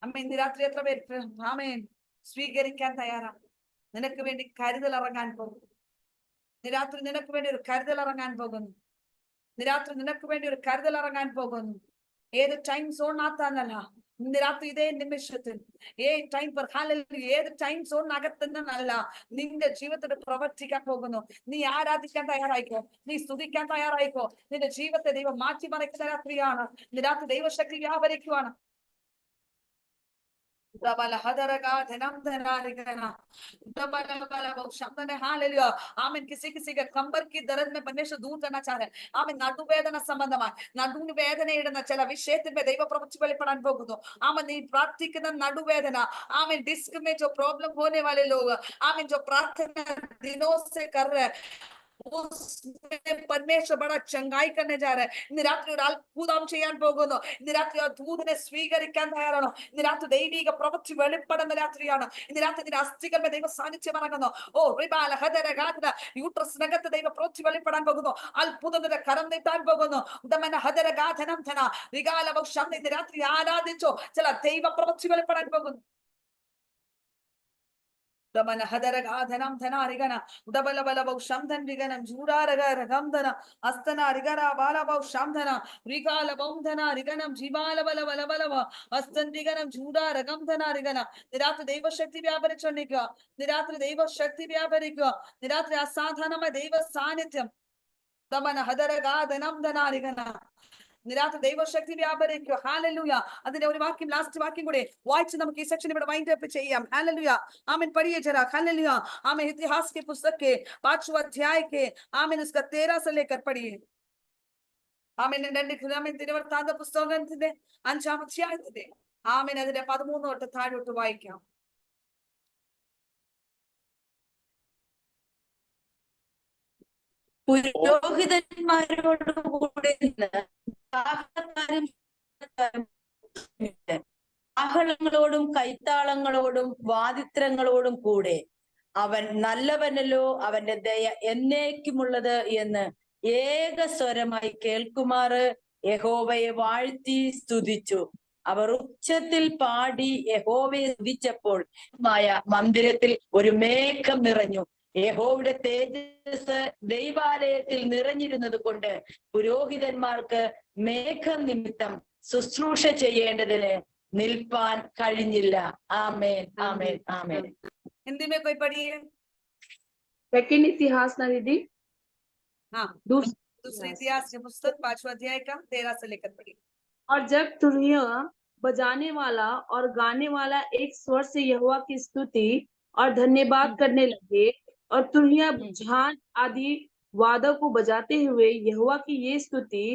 അമ്മ ഇന്ന് രാത്രി എത്ര പേര് ആമേൻ സ്വീകരിക്കാൻ തയ്യാറാണ്? നിനക്ക് വേണ്ടി കരുതൽ ഇറങ്ങാൻ പോകുന്നു. നിരാത്രി നിനക്ക് വേണ്ടി ഒരു കരുതൽ ഇറങ്ങാൻ പോകുന്നു. നിരാത്രി നിനക്ക് വേണ്ടി ഒരു കരുതൽ ഇറങ്ങാൻ പോകുന്നു. ഏത് ടൈം സോണിനകത്താന്നല്ല, ഇന്ന് രാത്രി ഇതേ നിമിഷത്തിൽ ടൈം ഏത് ടൈം സോണിനകത്തുനിന്നല്ല നിന്റെ ജീവിതത്തിൽ പ്രവർത്തിക്കാൻ പോകുന്നു. നീ ആരാധിക്കാൻ തയ്യാറായിക്കോ, നീ സ്തുതിക്കാൻ തയ്യാറായിക്കോ. നിന്റെ ജീവിതത്തെ ദൈവം മാറ്റിമറിക്കുന്ന രാത്രിയാണ്. ഇന്ന് രാത്രി ദൈവശക്തി വ്യാപരിക്കുവാണ്. किसी के कंबर की दर्द में परमेश्वर दूर करना चाह रहे हैं. ആമേൻ നടുവേദന സംബന്ധമായി നടുവിന് വേദനയിടുന്ന ചില വിഷയത്തിന്റെ ദൈവപ്രവൃത്തി വെളിപ്പെടാൻ പോകുന്നു. ആമേൻ നീ പ്രാർത്ഥിക്കുന്ന നടുവേദന ആമേൻ डिस्क में जो प्रॉब्लम होने वाले लोग आमीन जो प्रार्थना दिनों से कर रहे उसमें परमेश्वर बड़ा चंगाई करने जा रहा है. ഇന്ന് രാത്രി ഒരു അത്ഭുതം ചെയ്യാൻ പോകുന്നു. ഇന്ന് രാത്രി ആ ദൂതനെ സ്വീകരിക്കാൻ തയ്യാറാണോ? ഇന്ന് രാത്രി ദൈവിക പ്രവൃത്തി വെളിപ്പെടുന്ന രാത്രിയാണ്. ഇന്ന് രാത്രി നിന്റെ അസ്ഥികളുടെ ദൈവ സാന്നിധ്യം ഇറങ്ങുന്നു. ഓ റിബാല ഹദര ഗാദന യൂട്രസിനകത്ത് ദൈവ പ്രവൃത്തി വെളിപ്പെടാൻ പോകുന്നു. അത്ഭുതത്തിന്റെ കരം നീട്ടാൻ പോകുന്നു. ഉദമന ഹദര ഗാധനം ധന റിഗാല വൗഷം. ഇന്ന് രാത്രി ആരാധിച്ചോ ചില ദൈവ പ്രവൃത്തി വെളിപ്പെടാൻ പോകുന്നു. Damana hadaraga dhanam dhana rigana udabala bala bau shamdhan riganam juraraga ragamdana astana rigara bala bau shamdhana rigala baumdhana riganam jibala bala bala bala astan riganam jura ragamdhana rigana നിരാത്രി ദൈവശക്തി വ്യാപരിച്ചോണ്ടിരിക്കുക. നിരാത്രി ദൈവശക്തി വ്യാപരിക്കുക. നിരാത്രി അസാധാരണമായ ദൈവ സാന്നിധ്യം. ദമന ഹദരഗാ ധനം ധനാരികന നിരാത്രി ദൈവശക്തി വ്യാപരിക്കുക. ഹാലലൂയ. അതിന്റെ ഒരു വാക്യം, ലാസ്റ്റ് വാക്യം കൂടെ വായിച്ച് നമുക്ക് ഈ സെക്ഷൻ ഇവിടെ വൈൻഡ് അപ്പ് ചെയ്യാം. हालेलुया. आमीन. पढ़िए जरा. हालेलुया. आमीन. इतिहास के पुस्तक के 5वां अध्याय के आमीन उसका 13 से लेकर पढ़िए. ആമേൻ. തിരുവൃത്താന്ത പുസ്തകത്തിന്റെ 5-ാം അധ്യായത്തിന്റെ ആമേൻ അതിന്റെ 13 തൊട്ട് താഴോട്ട് വായിക്കാം. പുരോഹിതന്മാരോട് കൂടെ കാഹളങ്ങളോടും കൈത്താളങ്ങളോടും വാദിത്രങ്ങളോടും കൂടെ അവൻ നല്ലവനല്ലോ, അവന്റെ ദയ എന്നേക്കുമുള്ളത് എന്ന് ഏകസ്വരമായി കേൾക്കുമാറ് യഹോവയെ വാഴ്ത്തി സ്തുതിച്ചു. അവർ ഉച്ചത്തിൽ പാടി യഹോവയെ സ്തുതിച്ചപ്പോൾ മന്ദിരത്തിൽ ഒരു മേഘം നിറഞ്ഞു. യഹോവയുടെ തേജസ് ദൈവാലയത്തിൽ നിറഞ്ഞിരുന്നത് കൊണ്ട് പുരോഹിതന്മാർക്ക് മേഘം നിമിത്തം ശുശ്രൂഷ ചെയ്യേണ്ടതിന് നിൽപ്പാൻ കഴിഞ്ഞില്ല. ആമേൻ, ആമേൻ, ആമേൻ. हिंदी में कोई पढ़िए. सेकंड इतिहास ना दीदी. हाँ, दूसरे इतिहास के पुस्तक 5वां अध्याय का 13 से लेकर पढ़िए. और जब तुरहिया बजाने वाला और गाने वाला एक स्वर से यहोवा की स्तुति और धन्यवाद करने लगे और तुरहिया झांझ आदि वादों को बजाते हुए यहोवा की ये स्तुति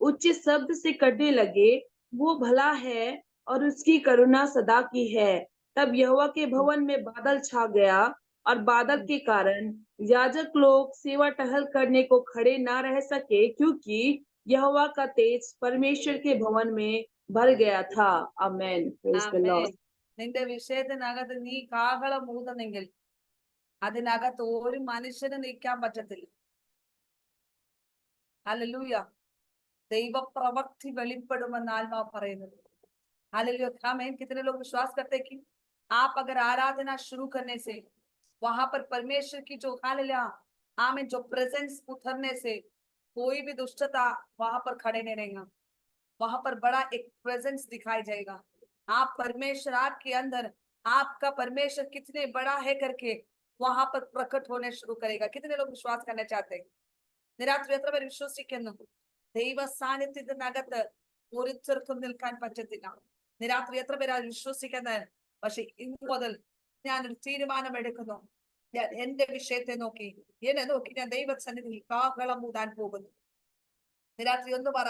उच्च शब्द से करने लगे, वो भला है और उसकी करुणा सदा की है. तब यहोवा के भवन में बादल छा गया और बादल के कारण याजक लोग सेवा टहल करने को खड़े ना रह सके, क्योंकि यहोवा का तेज परमेश्वर के भवन में भर गया था. आमेन. Praise the Lord. നിന്റെ വിഷയത്തിനകത്ത് നീ കാഹളം ഊതുന്നെങ്കിൽ അതിനകത്ത് ഒരു മനുഷ്യന് നിൽക്കാൻ പറ്റത്തില്ല. ഹല്ലേലൂയ. ദൈവപ്രവൃത്തി വെളിപ്പെടുമെന്ന് ആത്മാവ് പറയുന്നത്. हालेलुया. आमीन. कितने लोग विश्वास करते हैं कि आप अगर आराधना शुरू करने से वहां पर परमेश्वर की जो हालेलुया आमीन जो प्रेजेंस उतरने से कोई भी दुष्टता वहां पर खड़े नहीं रहेगा. वहां पर बड़ा एक प्रेजेंस दिखाई जाएगा. आप परमेश्वर आपके अंदर आपका परमेश्वर कितने बड़ा है करके वहां पर प्रकट होने शुरू करेगा. कितने लोग विश्वास करना चाहते हैं? നിരാത്രി എത്ര പേര് വിശ്വസിക്കുന്നു? ദൈവ സാന്നിധ്യത്തിനകത്ത് ഒരുത്തർക്കും നിൽക്കാൻ പറ്റത്തില്ല. നിരാത്രി എത്ര പേര് അത് വിശ്വസിക്കുന്നത്? പക്ഷെ ഇന്ന് മുതൽ ഞാനൊരു തീരുമാനം എടുക്കുന്നു. ഞാൻ എന്റെ വിഷയത്തെ നോക്കി എന്നെ നോക്കി ഞാൻ ദൈവസന്നിധിയിൽ കാഹളം ഊതാൻ പോകുന്നു. നിരാത്രി ഒന്ന് പറ,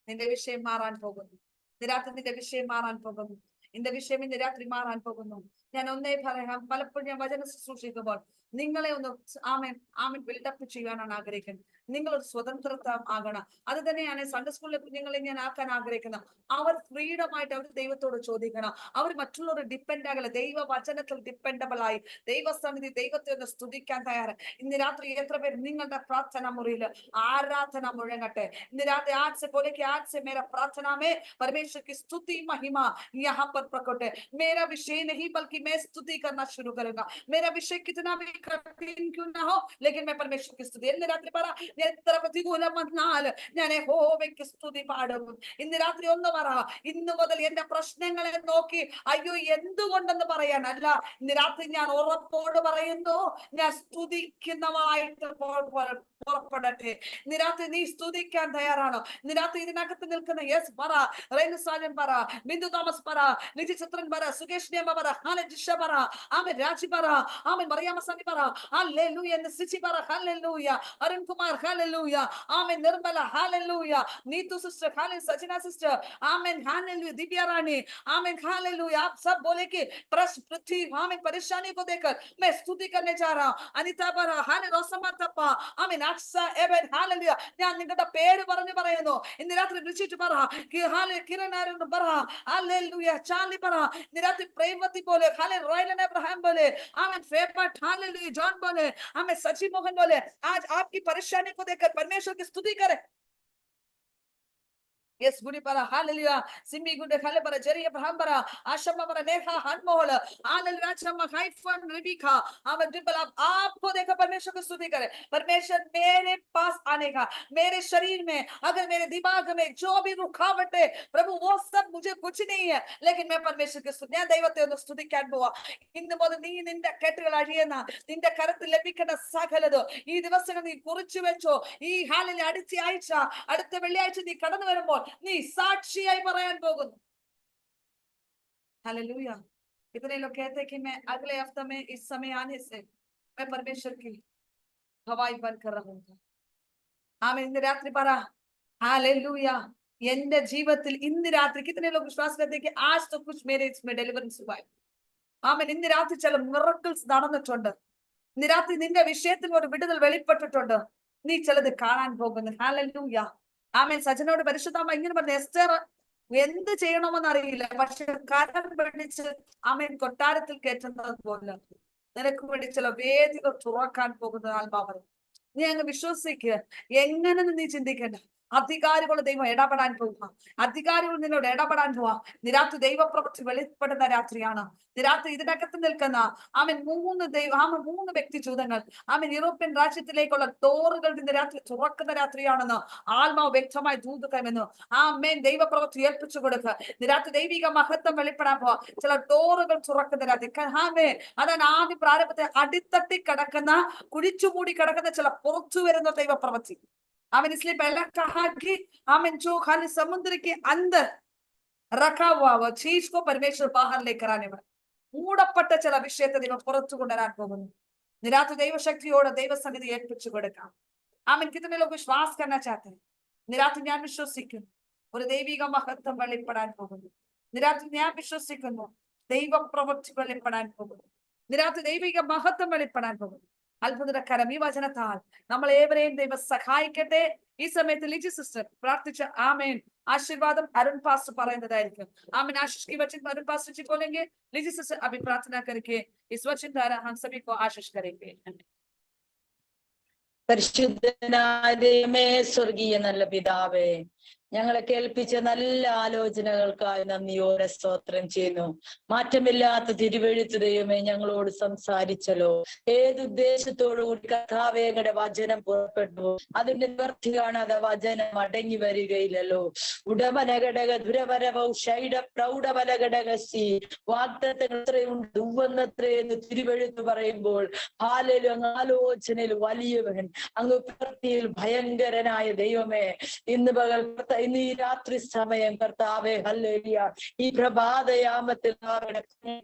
നിന്റെ വിഷയം മാറാൻ പോകുന്നു. നിരാത്രി നിന്റെ വിഷയം മാറാൻ പോകുന്നു. എന്റെ വിഷയം ഇന്ന് രാത്രി മാറാൻ പോകുന്നു. ഞാൻ ഒന്നേ പറയാം, പലപ്പോഴും ഞാൻ വചന ശുശ്രൂഷിക്കുമ്പോൾ നിങ്ങളെ ഒന്ന് ആമേൻ ആമേൻ ബിൽഡപ്പ് ചെയ്യാനാണ് ആഗ്രഹിക്കുന്നത്. നിങ്ങളൊരു സ്വതന്ത്രത്വം ആകണം. അത് തന്നെയാണ് സൺഡേ സ്കൂളിലെ കുഞ്ഞുങ്ങളെ ഞാൻ ആക്കാൻ ആഗ്രഹിക്കുന്നത്. അവർ ഫ്രീഡം ആയിട്ട് അവർ ദൈവത്തോട് ചോദിക്കണം. അവർ മറ്റുള്ളവർ ഡിപ്പെൻഡ് ആകല, ദൈവ വചനത്തിൽ ഡിപ്പെൻഡബിൾ ആയി ദൈവസന്നിധി ദൈവത്തെ ഒന്ന് സ്തുതിക്കാൻ തയ്യാറ്. ഇന്ന് രാത്രി എത്ര പേര് നിങ്ങളുടെ പ്രാർത്ഥന മുറിയിൽ ആരാധന മുഴങ്ങട്ടെ. ഇന്ന് രാത്രി आज से बोले कि आज से मेरा प्रार्थना में परमेश्वर की स्तुति महिमा यहाँ पर प्रकट है. मेरा विषय नहीं बल्कि मैं स्तुति करना शुरू करूंगा. मेरा विषय कितना भी कठिन क्यों ना हो, लेकिन मैं परमेश्वर की स्तुति. ഇന്ന് രാത്രി പറ, എത്ര പ്രതികൂലം വന്നാൽ ഞാൻ യഹോവയ്ക്ക് സ്തുതി പാടും. ഇന്ന് രാത്രി ഒന്ന് പറ, ഇന്ന് മുതൽ എന്റെ പ്രശ്നങ്ങളെ നോക്കി അയ്യോ എന്തുകൊണ്ടെന്ന് പറയാനല്ല. ഇന്ന് രാത്രി ഞാൻ ഉറപ്പോട് പറയുന്നു, ഞാൻ സ്തുതിക്കുന്നവായിട്ട് പുറപ്പെടട്ടെ. ഇന്ന് രാത്രി നീ സ്തുതിക്കാൻ തയ്യാറാണോ? ഇന്ന് രാത്രി ഇതിനകത്ത് നിൽക്കുന്ന യെസ് പറ, റേനുസാജൻ പറ, ബിന്ദു തോമസ് പറ, ലിജി ചിത്രൻ പറ, സുകേഷ് നിയമ പറ, ജിഷ പറ, ആമൻ രാജി പറ, ആമൻ മറിയാമസനി പറ, ഹല്ലേലൂയ എന്ന് സിച്ചി പറ, hallelujah Arun Kumar, hallelujah amen Nirmala, hallelujah Neethu sister, hallelujah Sajna sister, amen hallelujah Divya Rani, amen hallelujah. आप सब बोले कि पृथ्वी आमेन परेशानी को देखकर मैं स्तुति करने जा रहा हूं. अनिता बरा हाले रोसमा तप्पा आमेन आज ഞാൻ നിങ്ങളുടെ പേര് പറയുന്നു. ഇന്ന് രാത്രി വിളിച്ചിട്ട് പറ, കിരണാരെന്ന് പറ, ഹല്ലേലൂയ, ചാർലി പറ, ഇന്ന് രാത്രി പ്രേമത്തി പോലെ, റൈലൻ अब्राहम बोले, आमेन, फेबर्ट, हालेलुया, जॉन बोले, हमें सची मोहन बोले, आज आपकी परेशानी को देखकर परमेश्वर की स्तुति करें. Yes, Gudi para, hallelujah. Simi Gude Khale para, Jerry Abraham para, Ashama para, Neha Hanmol, hallelujah, Chama Haifan Rebecca, Ahmed Dibal, आपको देखा परमेश्वर को स्तुति करे. परमेश्वर मेरे पास आने का, मेरे शरीर में, अगर मेरे दिमाग में जो भी रुकावट है, प्रभु वो सब मुझे कुछ नहीं है, लेकिन मैं परमेश्वर की स्तुति, ഞാൻ ദൈവത്തെ ഒന്ന് സ്തുതിക്കാൻ പോവാ. ഇന്ന് മുതൽ നീ നിന്റെ കെട്ടുകൾ അഴിയുന്ന, നിന്റെ കരത്തിൽ ലഭിക്കുന്ന സകലതും ഈ ദിവസങ്ങൾ നീ കുറിച്ചു വെച്ചോ. ഈ ഹാലിൽ അടുത്ത ആഴ്ച, അടുത്ത വെള്ളിയാഴ്ച നീ കടന്നു വരുമ്പോൾ നീ സാക്ഷിയായി പറയാൻ പോകുന്നു. हालेलुया. कितने लोग कहते हैं कि मैं अगले हफ्ते में इस समय आने से मैं परमेश्वर की हवाई बनकर रहूंगा. आमीन. इന്ന് രാത്രി പറ, हालेलुया, എന്റെ ജീവിതത്തിൽ ഇന്ന് രാത്രി कितने लोग विश्वास करते हैं कि आज तो कुछ मेरे इसमें डिलीवरेंस हुआ है. ആമേൻ. ഇന്ന് രാത്രി ചില മിറക്കിൾസ് നടന്നിട്ടുണ്ട്. ഇന്ന് രാത്രി നിന്റെ വിഷയത്തിൽ ഒരു വിടുതൽ വെളിപ്പെട്ടിട്ടുണ്ട്. നീ ചിലത് കാണാൻ പോകുന്നു. हालेलुയ. ആമേൻ. സജനോട് പരിശുദ്ധാമ്മ ഇങ്ങനെ പറഞ്ഞു, എസ്തർ എന്ത് ചെയ്യണമെന്ന് അറിയില്ല, പക്ഷെ കരം പിടിച്ച് ആമേൻ കൊട്ടാരത്തിൽ കയറ്റുന്നത് പോലെ നിനക്ക് വേണ്ടി ചില വേദികൾ തുറക്കാൻ പോകുന്ന ആത്മാവ്. നീ അങ്ങ് വിശ്വസിക്കുക. എങ്ങനെന്ന് നീ ചിന്തിക്കണ്ട. അധികാരികൾ ദൈവം ഇടപെടാൻ പോവുക. അധികാരികൾ നിന്നോട് ഇടപെടാൻ പോവാ. നിരാത്രി ദൈവപ്രവൃത്തി വെളിപ്പെടുന്ന രാത്രിയാണ്. നിരാത്രി ഇതിനകത്ത് നിൽക്കുന്ന മൂന്ന് വ്യക്തി ജൂതങ്ങൾ യൂറോപ്യൻ രാജ്യത്തിലേക്കുള്ള ഡോറുകൾ ഇന്ന് രാത്രി തുറക്കുന്ന രാത്രിയാണെന്ന് ആത്മാവ് വ്യക്തമായി ദൂതുകമെന്നു. ദൈവപ്രവൃത്തി ഏൽപ്പിച്ചു കൊടുക്കുക. നിരാത്രി ദൈവിക മഹത്വം വെളിപ്പെടാൻ പോവാ. ചില ഡോറുകൾ തുറക്കുന്ന രാത്രി. അതാണ് ആദ്യ പ്രാരംഭത്തെ അടിത്തട്ടി കിടക്കുന്ന, കുഴിച്ചുമൂടി കിടക്കുന്ന ചില പുറത്തു വരുന്ന ദൈവപ്രവൃത്തി. आमीन. इसलिए पहला कहा कि आमीन, जो खाली समुद्र के अंदर रखा हुआ वो चीज को परमेश्वर बाहर लेकर आने वाला. മൂടപ്പെട്ട ചില വിഷയത്തെ ദൈവം പുറത്തു കൊണ്ടുവരാൻ പോകുന്നു. നിരാത്രി ദൈവശക്തിയോടെ ദൈവസന്നിധി ഏൽപ്പിച്ചു കൊടുക്കാം. ആമീൻ. कितने लोग विश्वास करना चाहते हैं? നിരാത്രി ഞാൻ വിശ്വസിക്കുന്നു ഒരു ദൈവിക മഹത്വം വെളിപ്പെടാൻ പോകുന്നു. നിരാത്രി ഞാൻ വിശ്വസിക്കുന്നു ദൈവപ്രവൃത്തി വെളിപ്പെടാൻ പോകുന്നു. നിരാത്രി ദൈവിക മഹത്വം വെളിപ്പെടാൻ പോകുന്നു. അത്ഭുതകരം ഈ വചനത്താൽ നമ്മൾ ഏവരെയും ദൈവം സഹായിക്കട്ടെ. ഈ സമയത്ത് ലിജി സിസ്റ്റർ പ്രാർത്ഥിച്ച ആമേൻ आशीर्वादम अरुण पास्टर പറയുന്നതായിരിക്കും. आमीन. आशीष की वचन अरुण पास्टर जी बोलेंगे. लीजिए सिस्टर अभी प्रार्थना करके इस वचन द्वारा हम सभी को आशीष करेंगे. പരിശുദ്ധനായ ദൈവമേ, സ്വർഗീയ നല്ല പിതാവേ, ഞങ്ങളെ കേൾപ്പിച്ച നല്ല ആലോചനകൾക്കായി നന്ദിയോടെ സ്തോത്രം ചെയ്യുന്നു. മാറ്റമില്ലാത്ത തിരുവെഴുത്ത് ദൈവമേ ഞങ്ങളോട് സംസാരിച്ചല്ലോ. ഏതുദ്ദേശത്തോടുകൂടി കർത്താവേ ഞങ്ങളുടെ വചനം പുറപ്പെട്ടു, അതിന്റെ നിവർത്തി കാണാതെ വചനം അടങ്ങി വരികയില്ലല്ലോ. ഉടമനഘടക ദുരവരവൗ ഷൈഡ പ്രൗഢബലഘടകസി വാഗ്ദത്തങ്ങൾ എത്രയുണ്ട് ദുവ്വെന്നത്രയെന്ന് തിരുവെഴുത്ത് പറയുമ്പോൾ ഹാലേലു, അങ്ങ് ആലോചനയിൽ വലിയവൻ, അങ്ങ് പ്രവൃത്തിയിൽ ഭയങ്കരനായ ദൈവമേ, ഇന്ന് ഈ രാത്രി സമയം കർത്താവേ ഹല്ലേലൂയ, ഈ പ്രഭാതയാമത്തിൽ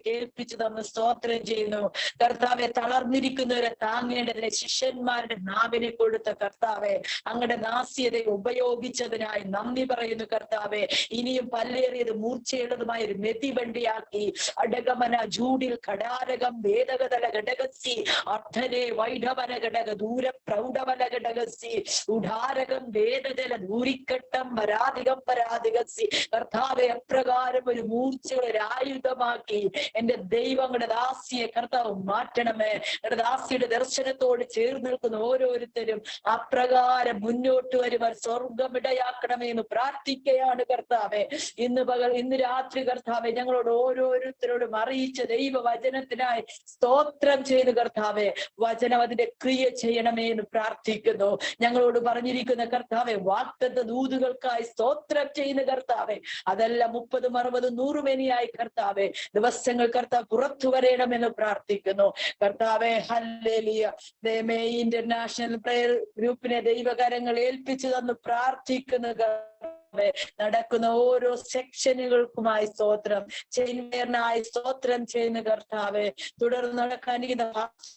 കേൾപ്പിച്ചു തന്ന് സ്തോത്രം ചെയ്യുന്നു. കർത്താവെ, തളർന്നിരിക്കുന്നവരെ താങ്ങേണ്ടതിന് ശിഷ്യന്മാരുടെ നാവിനെ കൊടുത്ത കർത്താവെ, അങ്ങയുടെ നാസ്യതയെ ഉപയോഗിച്ചതിനായി നന്ദി പറയുന്നു കർത്താവെ. ഇനിയും പല്ലേറിയത് മൂർച്ചയുള്ളതുമായ ഒരു മെതിവണ്ടിയാക്കി അടകമന ജൂഡിൽ കടാരകം വേദകതല ഘടകസി അർത്ഥനെ വൈഢവന ഘടക ദൂര പ്രൗഢവന ഘടകസി ഉഡാരകം വേദജല ദൂരിക്കട്ടം പരാധികം പരാധികസി. കർത്താവെ, അപ്രകാരം ഒരു മൂർച്ചയുടെ ഒരു ആയുധമാക്കി എന്റെ ദൈവങ്ങളുടെ ദാസിയെ കർത്താവ് മാറ്റണമേ. എന്റെ ദാസിയുടെ ദർശനത്തോട് ചേർന്ന് നിൽക്കുന്ന ഓരോരുത്തരും അപ്രകാരം മുന്നോട്ട് വരുവാൻ സ്വർഗമിടയാക്കണമേ എന്ന് പ്രാർത്ഥിക്കുകയാണ് കർത്താവെ. ഇന്ന് രാത്രി കർത്താവെ, ഞങ്ങളോട് ഓരോരുത്തരോടും അറിയിച്ച ദൈവവചനത്തിനായി സ്തോത്രം ചെയ്യുന്നു കർത്താവെ. വചനം അതിന്റെ ക്രിയ ചെയ്യണമേ എന്ന് പ്രാർത്ഥിക്കുന്നു. ഞങ്ങളോട് പറഞ്ഞിരിക്കുന്ന കർത്താവെ വാഗ്ദത്ത ദൂതുകൾക്കായി സ്തോത്രം ചെയ്യുന്ന കർത്താവെ, അതെല്ലാം 30, 60, 100 മേനിയായി കർത്താവെ ദിവസങ്ങൾ കർത്താവ് പുറത്തു വരണമെന്ന് പ്രാർത്ഥിക്കുന്നു കർത്താവെ. ഹല്ലേലൂയ. ദൈവമേ, ഇന്റർനാഷണൽ പ്രയർ ഗ്രൂപ്പിനെ ദൈവകരങ്ങൾ ഏൽപ്പിച്ചു തന്ന് പ്രാർത്ഥിക്കുന്നു നടക്കുന്ന ഓരോ സെക്ഷനുകൾക്കുമായി സ്തോത്രം, ചെയിൻവെയറിനായി സ്തോത്രം ചെയ്യുന്ന കർത്താവെ, തുടർന്ന് നടക്കാനിരിക്കുന്ന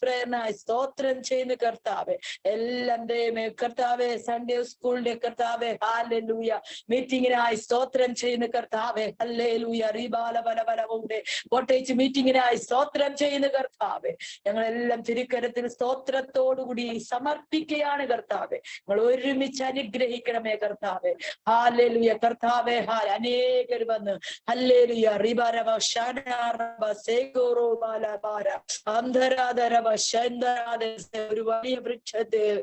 പ്രേയറിനായി സ്തോത്രം ചെയ്യുന്ന കർത്താവെ, എല്ലാം ദൈവമേ കർത്താവെ, സൺഡേ സ്കൂളിന്റെ കർത്താവെ, ഹല്ലേലൂയ, മീറ്റിംഗിനായി സ്തോത്രം ചെയ്യുന്ന കർത്താവെ, ഹല്ലേലൂയ, റീബാല ബലബലവുണ്ട് കോട്ടേജ് മീറ്റിംഗിനായി സ്തോത്രം ചെയ്യുന്ന കർത്താവെ, ഞങ്ങളെല്ലാം തിരുക്കരത്തിൽ സ്തോത്രത്തോടുകൂടി സമർപ്പിക്കുകയാണ് കർത്താവെ. നിങ്ങൾ ഒരുമിച്ച് അനുഗ്രഹിക്കണമേ കർത്താവെ, ഹല്ലേലൂയ കർത്താവെ. അനേകർ വന്ന് ഹല്ലേലൂയ റിബരവ ഷനറബ സേഗോറോ ബാലബാര അന്ധരാധരവ ശന്തരാധ, ഒരു വലിയ വൃക്ഷത്തിൽ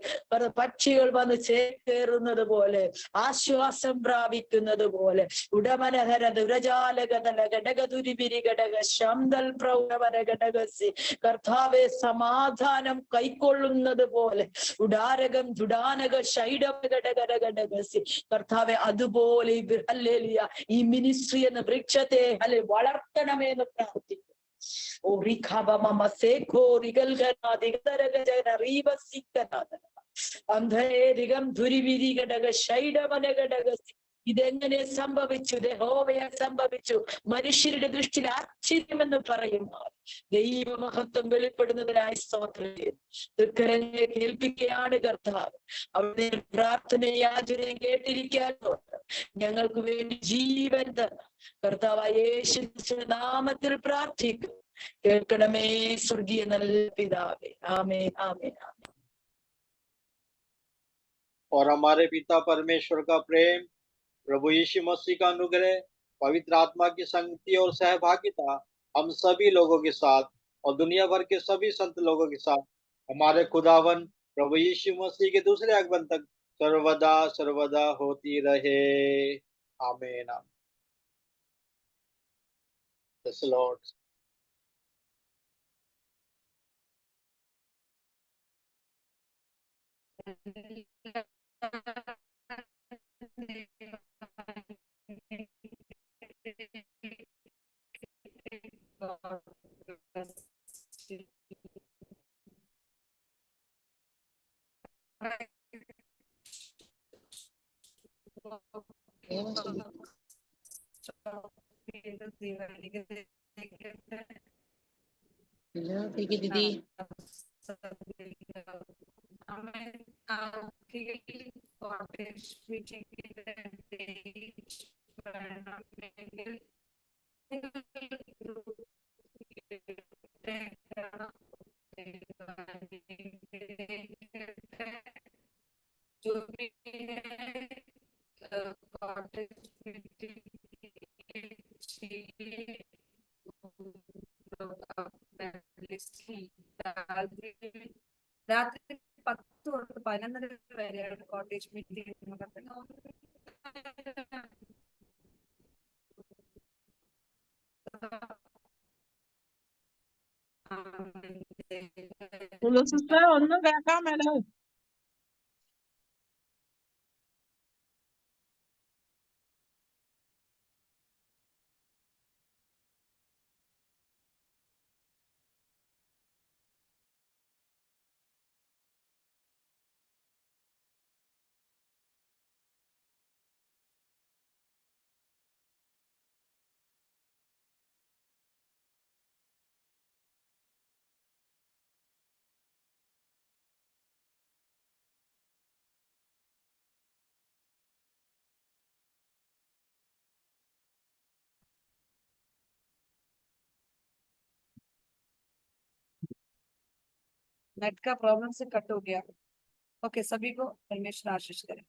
പക്ഷികൾ വന്ന് ചേക്കേറുന്നത് പോലെ, ആശ്വാസം പ്രാപിക്കുന്നത് പോലെ, ഉടമനഹര ദുരജാലകതല ഘടകതുരിപിരി ഘടക ശംദൽ പ്രൗഢവര ഘടകസി കർത്താവെ, സമാധാനം കൈക്കൊള്ളുന്നത് പോലെ, ഉടാരകം ജുഡാനക ശൈഡവ ഘടകര ഘടകസി കർത്താവെ, അതുപോലെ ഹല്ലേലൂയ ഈ മിനിസ്ട്രി എന്ന വൃക്ഷത്തെ വളർത്തണമേ എന്ന് പ്രാർത്ഥിക്കും. ഓ റിഖബമ സേഖോ റിഗൽഗന ദിഗതരഗജന റീവസിക്കനാദ അന്ധേരികം ദുരിവിരി ഘടക ശൈഡവന ഘടകസി. ഇതെങ്ങനെ സംഭവിച്ചു? യഹോവയെ സംഭവിച്ചു. മനുഷ്യരുടെ ദൃഷ്ടിയിൽ ആശ്ചര്യമെന്ന് പറയുമ്പോൾ ദൈവമഹത്വം വെളിപ്പെടുന്നതിനായി സ്തോത്രം തൃക്കരങ്ങളെ കേൾപ്പിക്കുകയാണ് കർത്താവ്. അവിടെ പ്രാർത്ഥനയും യാചനയും കേട്ടിരിക്കാൻ ഞങ്ങൾക്ക് വേണ്ടി ജീവൻ തന്ന കർത്താവായ യേശുവിന്റെ നാമത്തിൽ പ്രാർത്ഥിക്കും. കേൾക്കണമേ സ്വർഗീയ നല്ല പിതാവേ. ആമേൻ, ആമേൻ, ആമേൻ. और हमारे पिता परमेश्वर का प्रेम, प्रभु यीशु मसीह का अनुग्रह, पवित्र आत्मा की संगति और सहभागिता हम सभी लोगों के साथ और दुनिया भर के सभी संत लोगों के साथ हमारे खुदावन प्रभु यीशु मसीह के दूसरे आगमन तक सर्वदा सर्वदा होती रहे। आमीन। Praise the Lord. दीदी जो भी രാത്രി 10 തൊട്ട് 11 വരെയാണ് കോട്ടേജ് മീറ്റിംഗ് സിസ്റ്റർ ഒന്നും കേൾക്കാൻ മേലോ. नेट का प्रॉब्लम से कट हो गया। ओके, सभी को परमेश्वर आशीष करें।